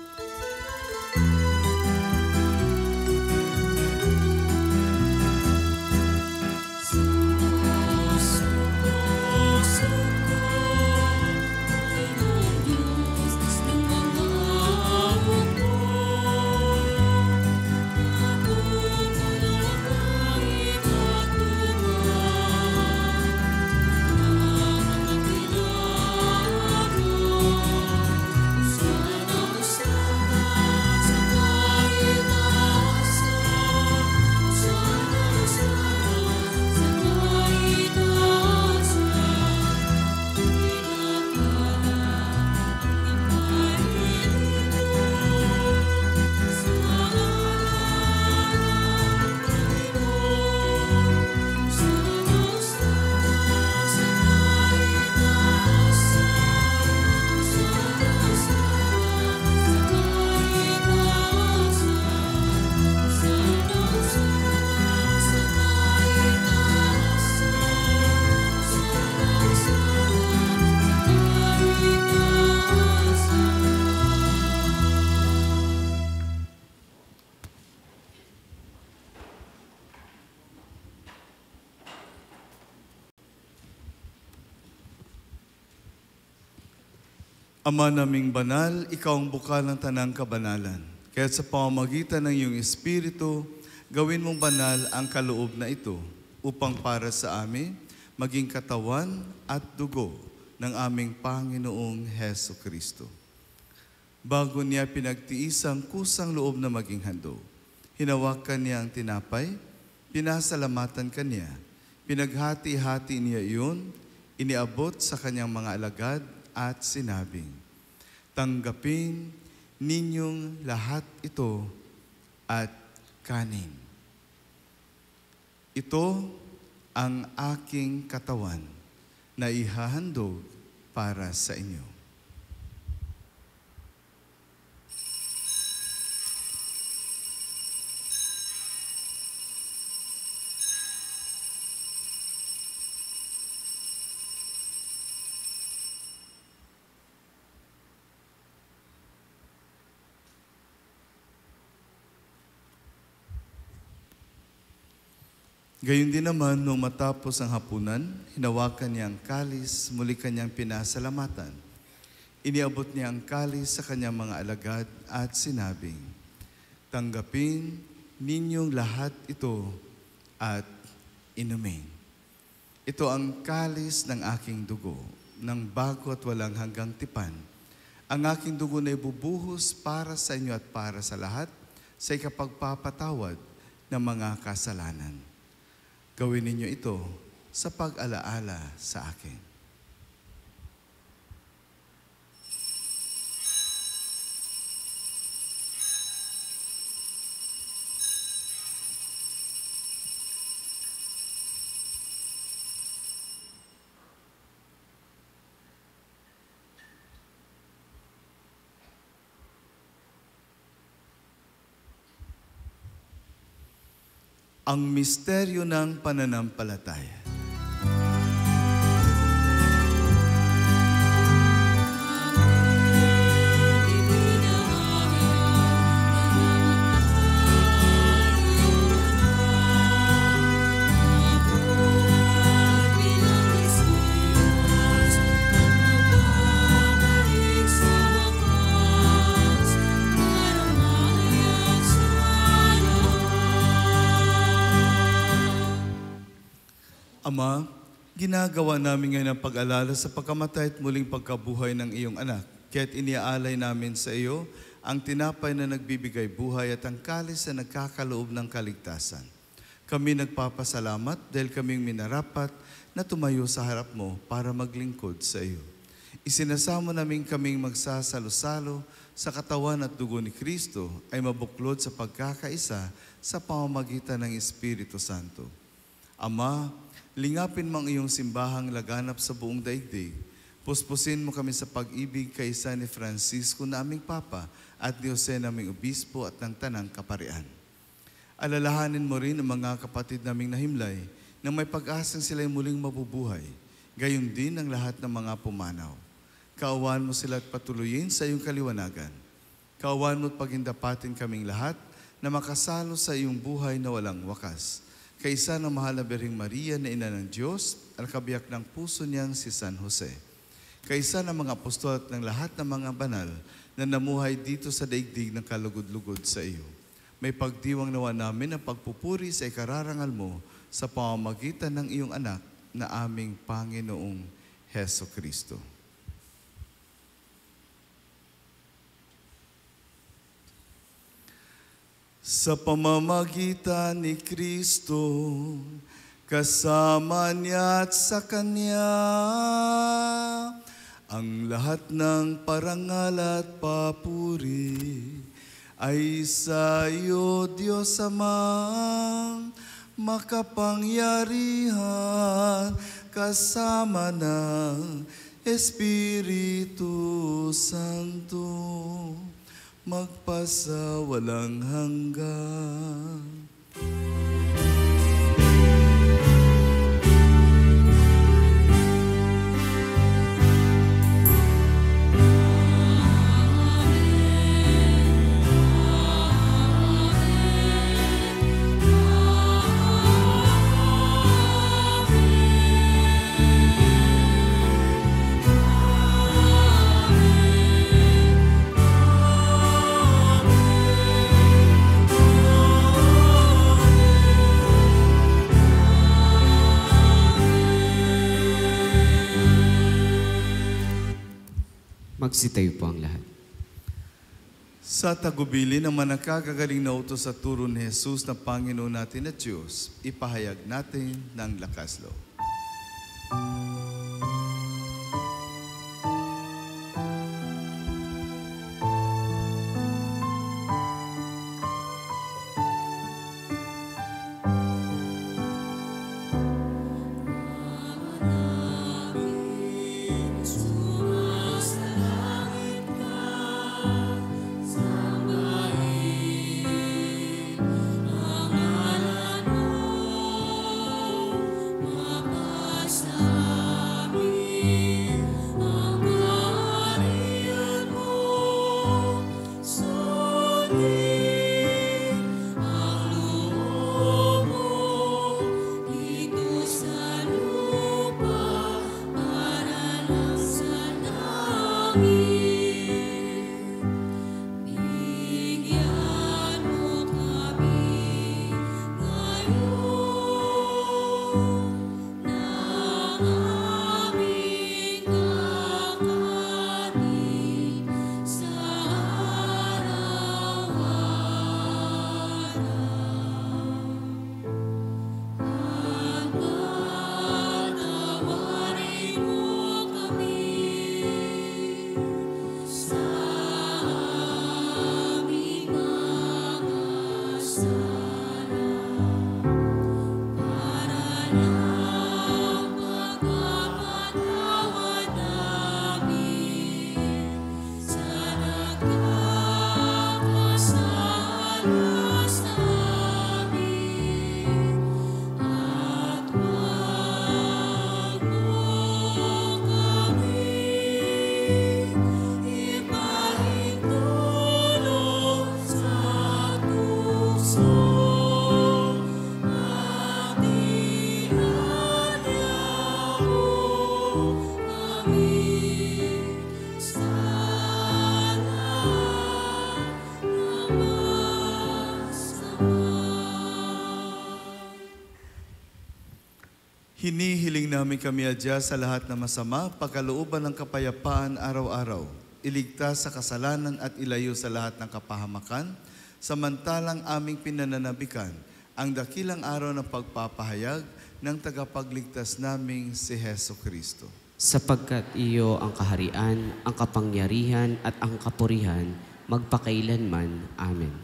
Ama naming banal, ikaw ang bukal ng tanang kabanalan. Kaya sa pamamagitan ng iyong Espiritu, gawin mong banal ang kaloob na ito upang para sa amin maging katawan at dugo ng aming Panginoong Heso Kristo. Bago niya pinagtiis ang kusang loob na maging handog, hinawakan niya ang tinapay, pinasalamatan kaniya, pinaghati-hati niya iyon, iniabot sa kanyang mga alagad at sinabing, tanggapin ninyong lahat ito at kanin. Ito ang aking katawan na ihahandog para sa inyo. Gayon din naman, nung matapos ang hapunan, hinawakan niya ang kalis, muli kanyang pinasalamatan. Iniabot niya ang kalis sa kanyang mga alagad at sinabing, tanggapin ninyong lahat ito at inumin. Ito ang kalis ng aking dugo, ng bago at walang hanggang tipan. Ang aking dugo na ibubuhos para sa inyo at para sa lahat sa ikapagpapatawad ng mga kasalanan. Gawin ninyo ito sa pag-alaala sa akin. Ang misteryo ng pananampalataya. Ama, ginagawa namin ngayon ang pag-alala sa pagkamatay at muling pagkabuhay ng iyong anak. Kaya't iniaalay namin sa iyo ang tinapay na nagbibigay buhay at ang kalis na nagkakaloob ng kaligtasan. Kami nagpapasalamat dahil kaming minarapat na tumayo sa harap mo para maglingkod sa iyo. Isinasamo namin kaming magsasalo-salo sa katawan at dugo ni Kristo ay mabuklod sa pagkakaisa sa pamamagitan ng Espiritu Santo. Ama, lingapin mo ang iyong simbahang laganap sa buong daigdig. Puspusin mo kami sa pag-ibig kaisa ni Francisco na aming Papa at ni Jose na aming Obispo at ng Tanang Kaparian. Alalahanin mo rin ang mga kapatid naming nahimlay na may pag-asang sila'y muling mabubuhay. Gayon din ang lahat ng mga pumanaw. Kaawaan mo sila at patuloyin sa iyong kaliwanagan. Kaawaan mo at pagindapatin kaming lahat na makasalo sa iyong buhay na walang wakas. Kaisa ng mahal na Birheng Maria na ina ng Diyos, ang kabiyak ng puso niyang si San Jose. Kaisa ng mga apostol at ng lahat ng mga banal na namuhay dito sa daigdig ng kalugod-lugod sa iyo. May pagdiwang nawa namin ang pagpupuri sa ikararangal mo sa pamamagitan ng iyong anak na aming Panginoong Heso Kristo. Sa pamamagitan ni Kristo, kasama niya at sa Kanya, ang lahat ng parangal at papuri ay sa iyo, Diyos Amang makapangyarihan, kasama ng Espiritu Santo, magpasawalang hanggan. Magsitayo po ang lahat. Sa tagubili ng manakagagaling na utos sa turo ni Jesus na Panginoon natin at Diyos, ipahayag natin ng lakas loob. Sa Hinihiling namin kami adya sa lahat na masama, pagkalooban ng kapayapaan araw-araw, iligtas sa kasalanan at ilayo sa lahat ng kapahamakan, samantalang aming pinananabikan ang dakilang araw ng pagpapahayag ng tagapagligtas naming si Heso Kristo. Sapagkat iyo ang kaharian, ang kapangyarihan at ang kapurihan, magpakailanman. Amen.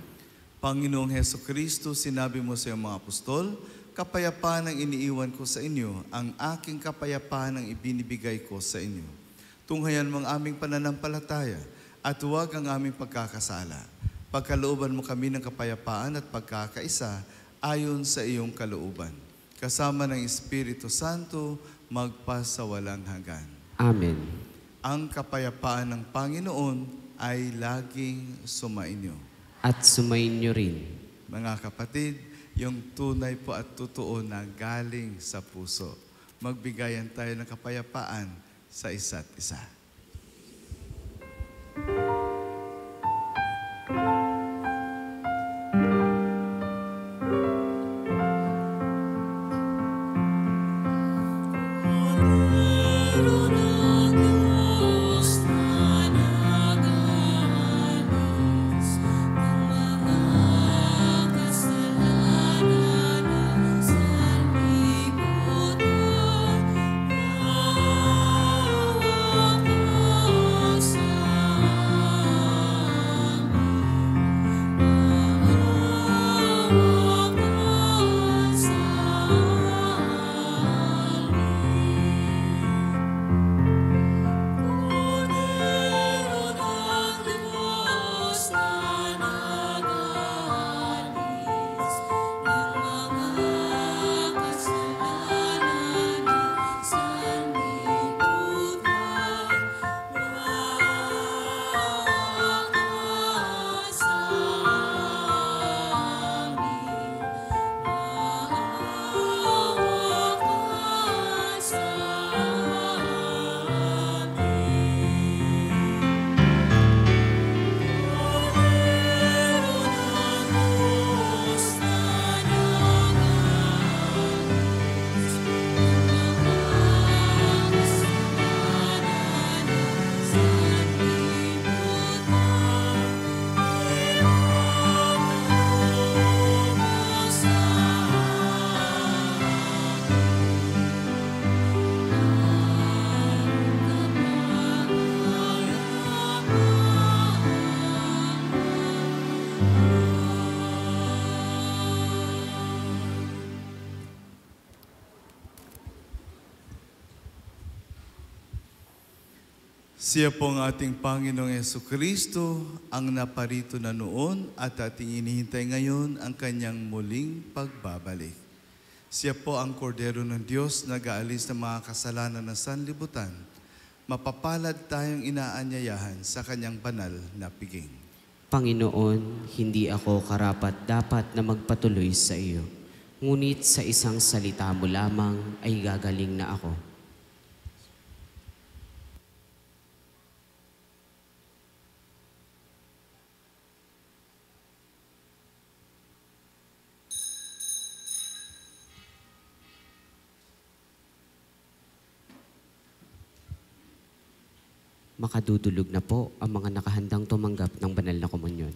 Panginoong Heso Kristo, sinabi mo sa iyong mga apostol, kapayapaan ang iniiwan ko sa inyo, ang aking kapayapaan ang ibinibigay ko sa inyo. Tunghayan mo ang aming pananampalataya at huwag ang aming pagkakasala. Pagkalooban mo kami ng kapayapaan at pagkakaisa ayon sa iyong kalooban. Kasama ng Espiritu Santo, magpasawalang hanggan. Amen. Ang kapayapaan ng Panginoon ay laging sumainyo. At sumainyo rin. Mga kapatid, yung tunay po at totoo na galing sa puso. Magbigayan tayo ng kapayapaan sa isa't isa. Siya po ang ating Panginoong Jesucristo, ang naparito na noon at ating inihintay ngayon ang kanyang muling pagbabalik. Siya po ang kordero ng Diyos na nag-aalis ng mga kasalanan ng sanlibutan. Mapapalad tayong inaanyayahan sa kanyang banal na piging. Panginoon, hindi ako karapat-dapat na magpatuloy sa iyo. Ngunit sa isang salita mo lamang ay gagaling na ako. Makadudulog na po ang mga nakahandang tumanggap ng banal na komunyon.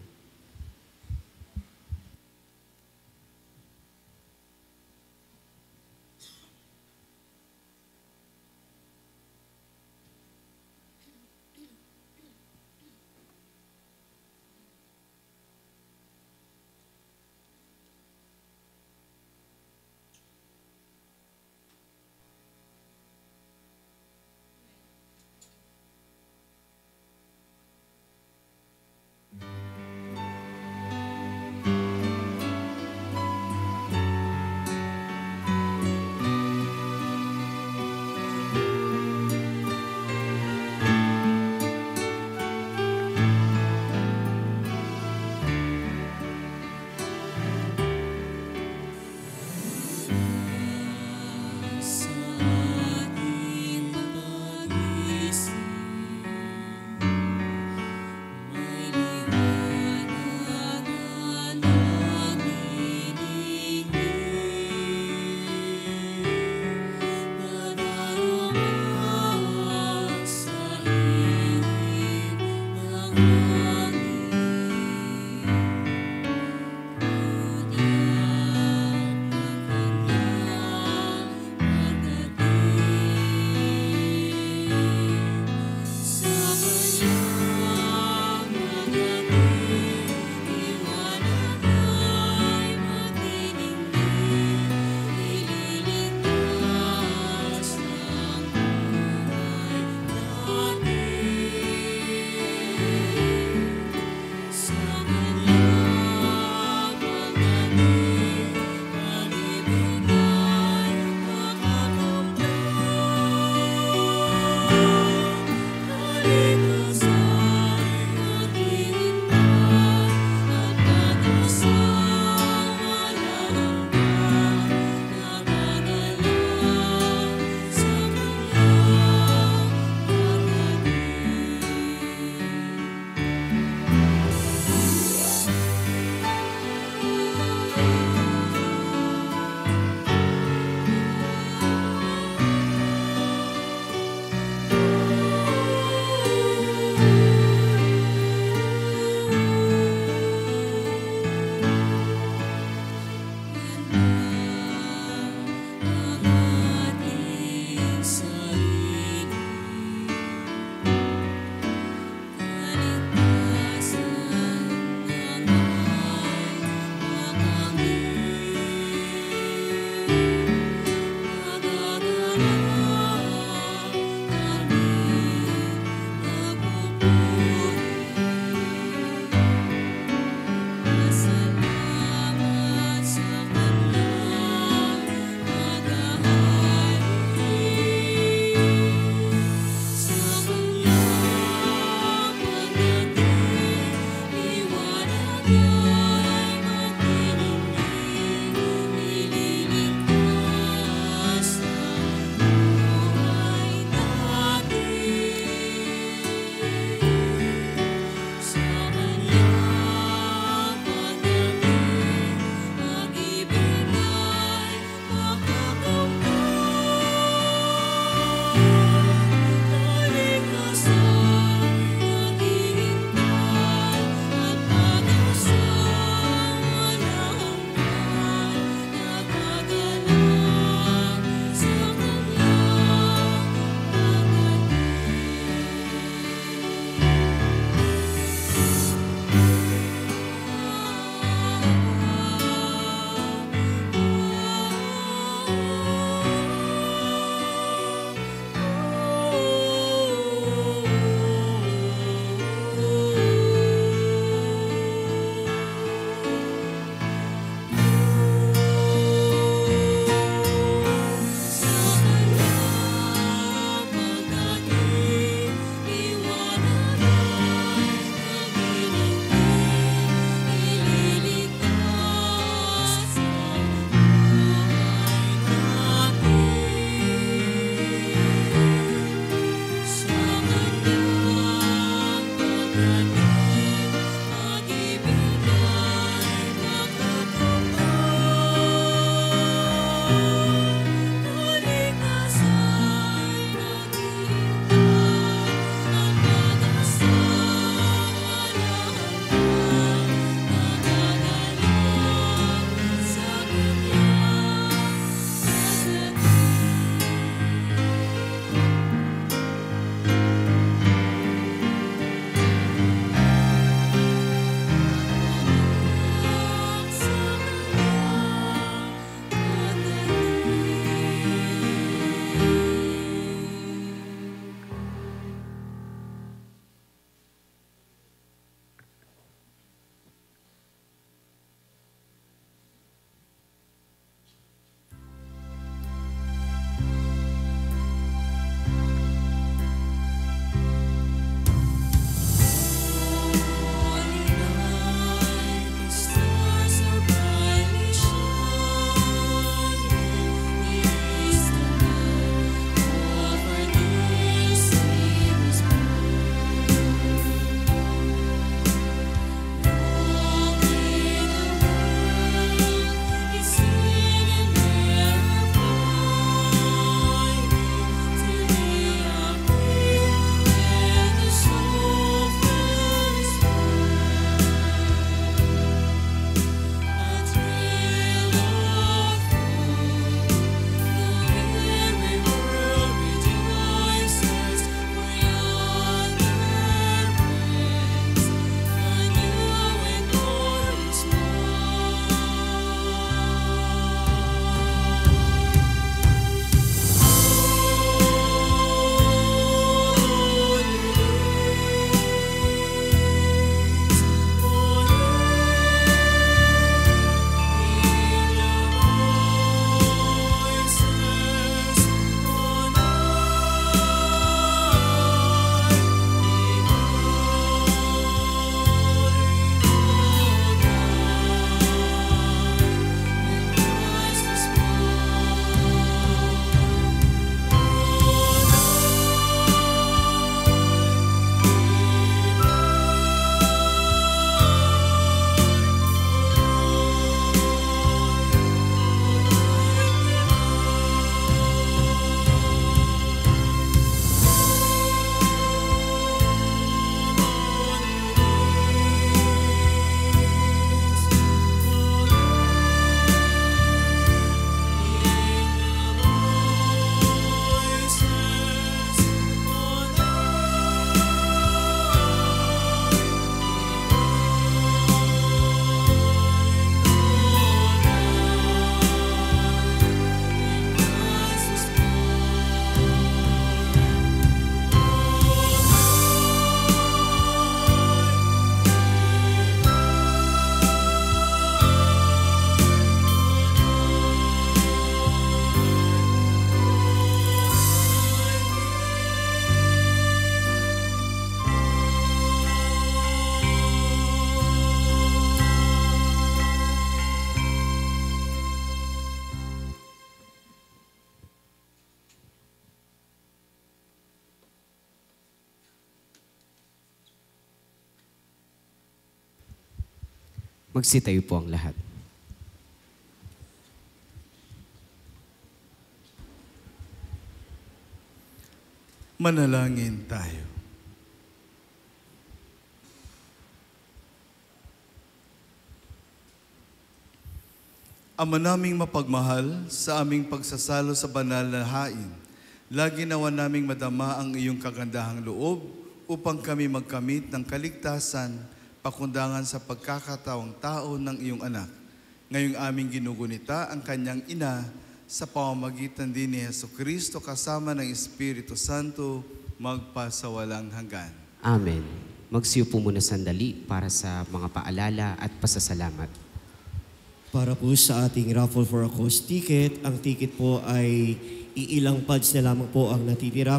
Magsitayo po ang lahat. Manalangin tayo. Ama naming mapagmahal, sa aming pagsasalo sa banal na hain, lagi nawa naming madama ang iyong kagandahang loob upang kami magkamit ng kaligtasan, pakundangan sa pagkakatawang tao ng iyong anak. Ngayong aming ginugunita ang kanyang ina sa pamamagitan din ni Jesucristo kasama ng Espiritu Santo magpasawalang hanggan. Amen. Magsiyo po muna sandali para sa mga paalala at pasasalamat. Para po sa ating raffle for a cause ticket, ang ticket po ay iilang pads na lamang po ang natitira.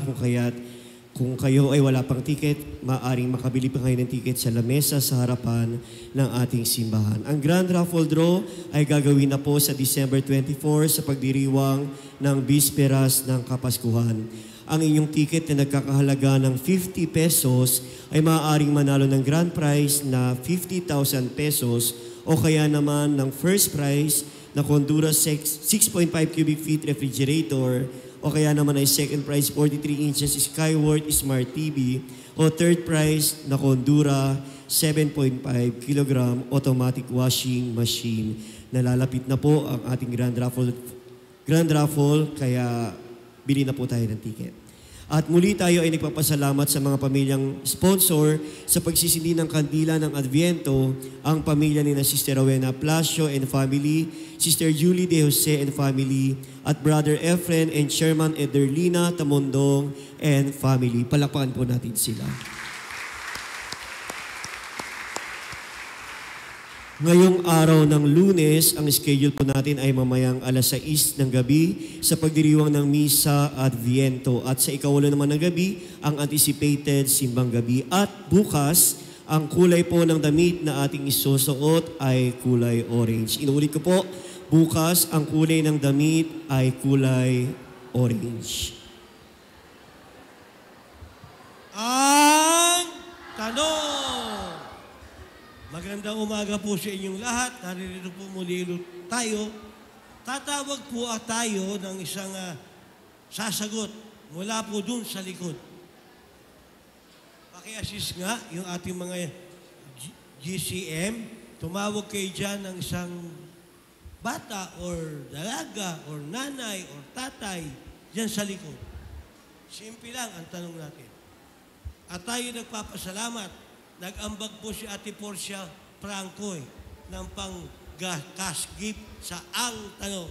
Kung kayo ay wala pang ticket, maaaring makabili pa kayo ng ticket sa lamesa sa harapan ng ating simbahan. Ang grand raffle draw ay gagawin na po sa December 24 sa pagdiriwang ng Bisperas ng Kapaskuhan. Ang inyong ticket na nagkakahalaga ng 50 pesos ay maaaring manalo ng grand prize na 50,000 pesos o kaya naman ng first prize na Honduras 6.5 cubic feet refrigerator o kaya naman ay second prize 43 inches Skyward Smart TV o third prize na Honduras 7.5 kilogram automatic washing machine. Nalalapit na po ang ating grand raffle kaya bili na po tayo ng ticket. At muli tayo ay nagpapasalamat sa mga pamilyang sponsor sa pagsisindi ng kandila ng Adviento, ang pamilya ni na Sister Rowena Placio and family, Sister Julie De Jose and family, at Brother Efren and Chairman Ederlina Tamondong and family. Palakpakan po natin sila. Ngayong araw ng Lunes, ang schedule po natin ay mamayang alas 6 ng gabi sa pagdiriwang ng Misa Adviento. At sa ikawalo naman ng gabi, ang anticipated simbang gabi. At bukas, ang kulay po ng damit na ating isusuot ay kulay orange. Inuulit ko po, bukas ang kulay ng damit ay kulay orange. Ang tanong! Magandang umaga po sa inyong lahat. Naririto po muli tayo. Tatawag po tayo ng isang sasagot mula po dun sa likod. Paki-assist nga yung ating mga GCM. Tumawag kayo dyan ng isang bata or dalaga or nanay or tatay dyan sa likod. Simple lang ang tanong natin. At tayo nagpapasalamat. Nag-ambag po si Ate Porcia Francoy ng pang-cash gift sa ang tanong.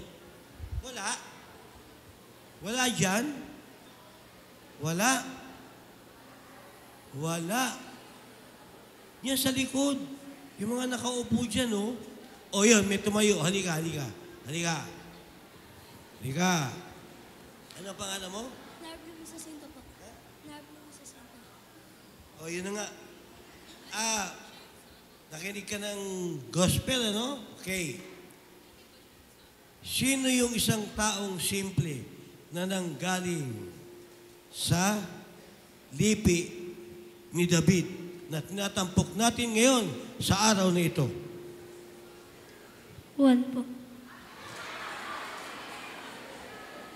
Wala. Wala dyan. Wala. Wala. Yan sa likod. Yung mga nakaupo dyan, oh. O yun, may tumayo. Halika, halika. Halika. Halika. Ano ang pangalan mo? Narvin sa Sinto po. Narvin sa Sinto. O yun na nga. Nakinig ka ng gospel, ano? Okay. Sino yung isang taong simple na nanggaling sa lipi ni David na tinatampok natin ngayon sa araw na ito? Juan po.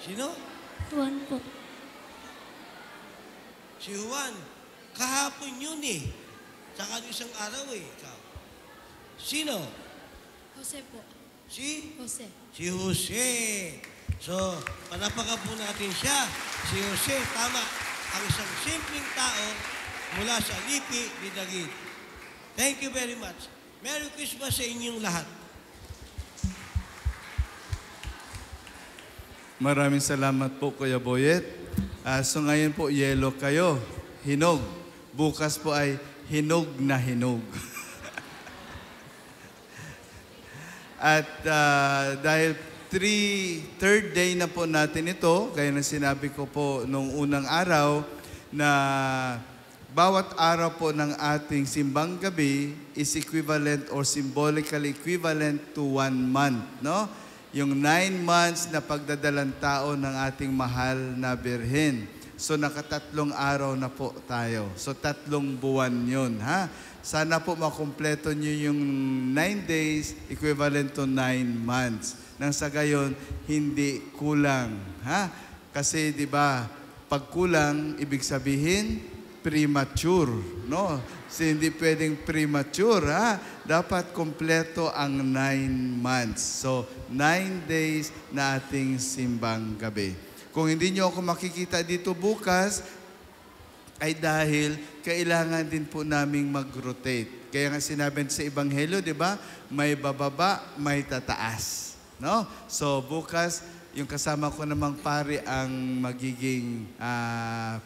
Sino? Juan po. Si Juan. Kahapon yun eh. Saka isang araw eh. Ikaw. Sino? Jose po. Si? Jose. Si Jose. So, panapakan po natin siya. Si Jose, tama. Ang isang simpleng tao mula sa lipi ni David. Thank you very much. Merry Christmas sa inyong lahat. Maraming salamat po, Kuya Boyet. So ngayon po, yelo kayo. Hinog. Bukas po ay hinog na hinog. At dahil third day na po natin ito, gaya na sinabi ko po nung unang araw, na bawat araw po ng ating simbang gabi is equivalent or symbolically equivalent to 1 month, no? Yung 9 months na pagdadalang tao ng ating mahal na Birhen. So nakatatlong araw na po tayo. So 3 buwan yun, ha? Sana po makumpleto nyo yung 9 days, equivalent to 9 months. Nang sa gayon, hindi kulang, ha? Kasi, di ba, pag kulang, ibig sabihin, premature, no? Kasi hindi pwedeng premature, ha? Dapat kompleto ang 9 months. So, 9 days na ating simbang gabi. Kung hindi nyo ako makikita dito bukas, ay dahil kailangan din po naming mag-rotate. Kaya nga sinabi sa Ebanghelyo, di ba? May bababa, may tataas. No? So, bukas, yung kasama ko namang pare ang magiging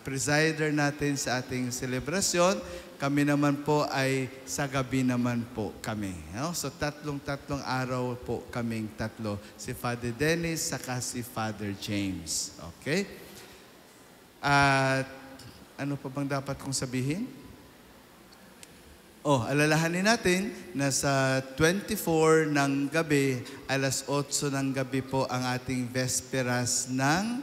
presider natin sa ating selebrasyon. Kami naman po ay sa gabi naman po kami. No? So, tatlong araw po kaming tatlo. Si Father Dennis, saka si Father James. Okay? At ano pa bang dapat kong sabihin? Alalahanin natin na sa 24 ng gabi, alas 8 ng gabi po ang ating Vesperas ng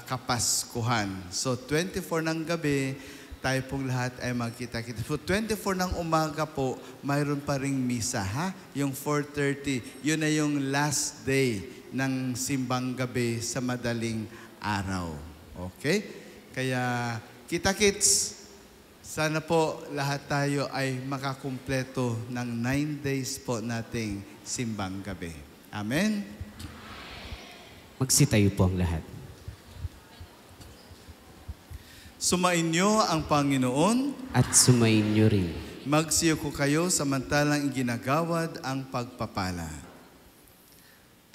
Kapaskuhan. So 24 ng gabi, tayo pong lahat ay magkita-kita. So 24 ng umaga po, mayroon pa ring misa, ha? Yung 4:30, yun na yung last day ng simbang gabi sa madaling araw. Okay? Kaya, kita-kits, sana po lahat tayo ay makakumpleto ng 9 days po nating simbang gabi. Amen? Magsitayo po ang lahat. Sumainyo ang Panginoon. At sumayin niyo rin. Magsiyoko kayo samantalang ginagawad ang pagpapala.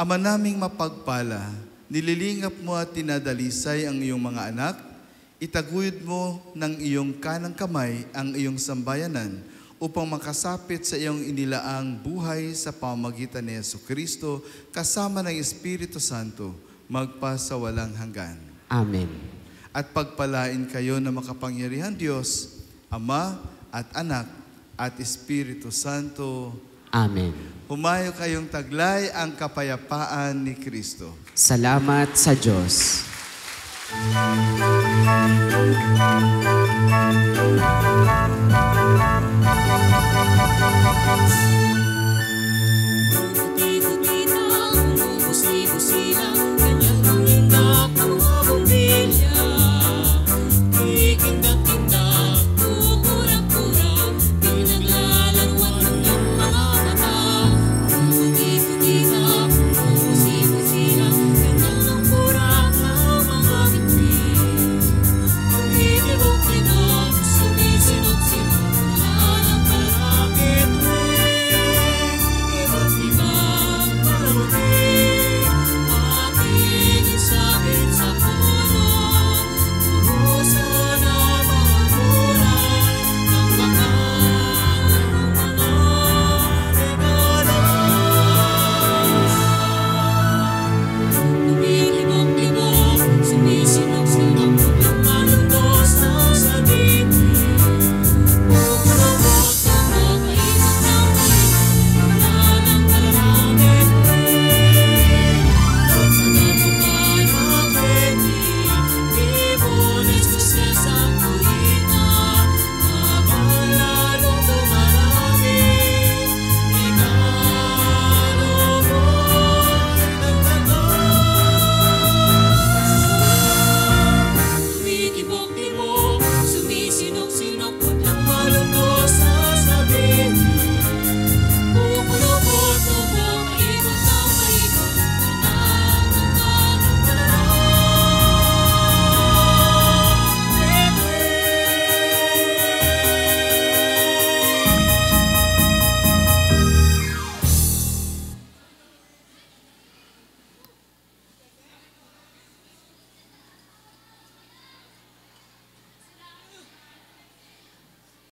Ama naming mapagpala, nililingap mo at tinadalisay ang iyong mga anak. Itaguyod mo ng iyong kanang kamay ang iyong sambayanan upang makasapit sa iyong inilaang buhay sa pamamagitan ni Jesucristo kasama ng Espiritu Santo magpasawalang hanggan. Amen. At pagpalain kayo na makapangyarihan Diyos, Ama at Anak at Espiritu Santo. Amen. Humayo kayong taglay ang kapayapaan ni Kristo. Salamat sa Diyos.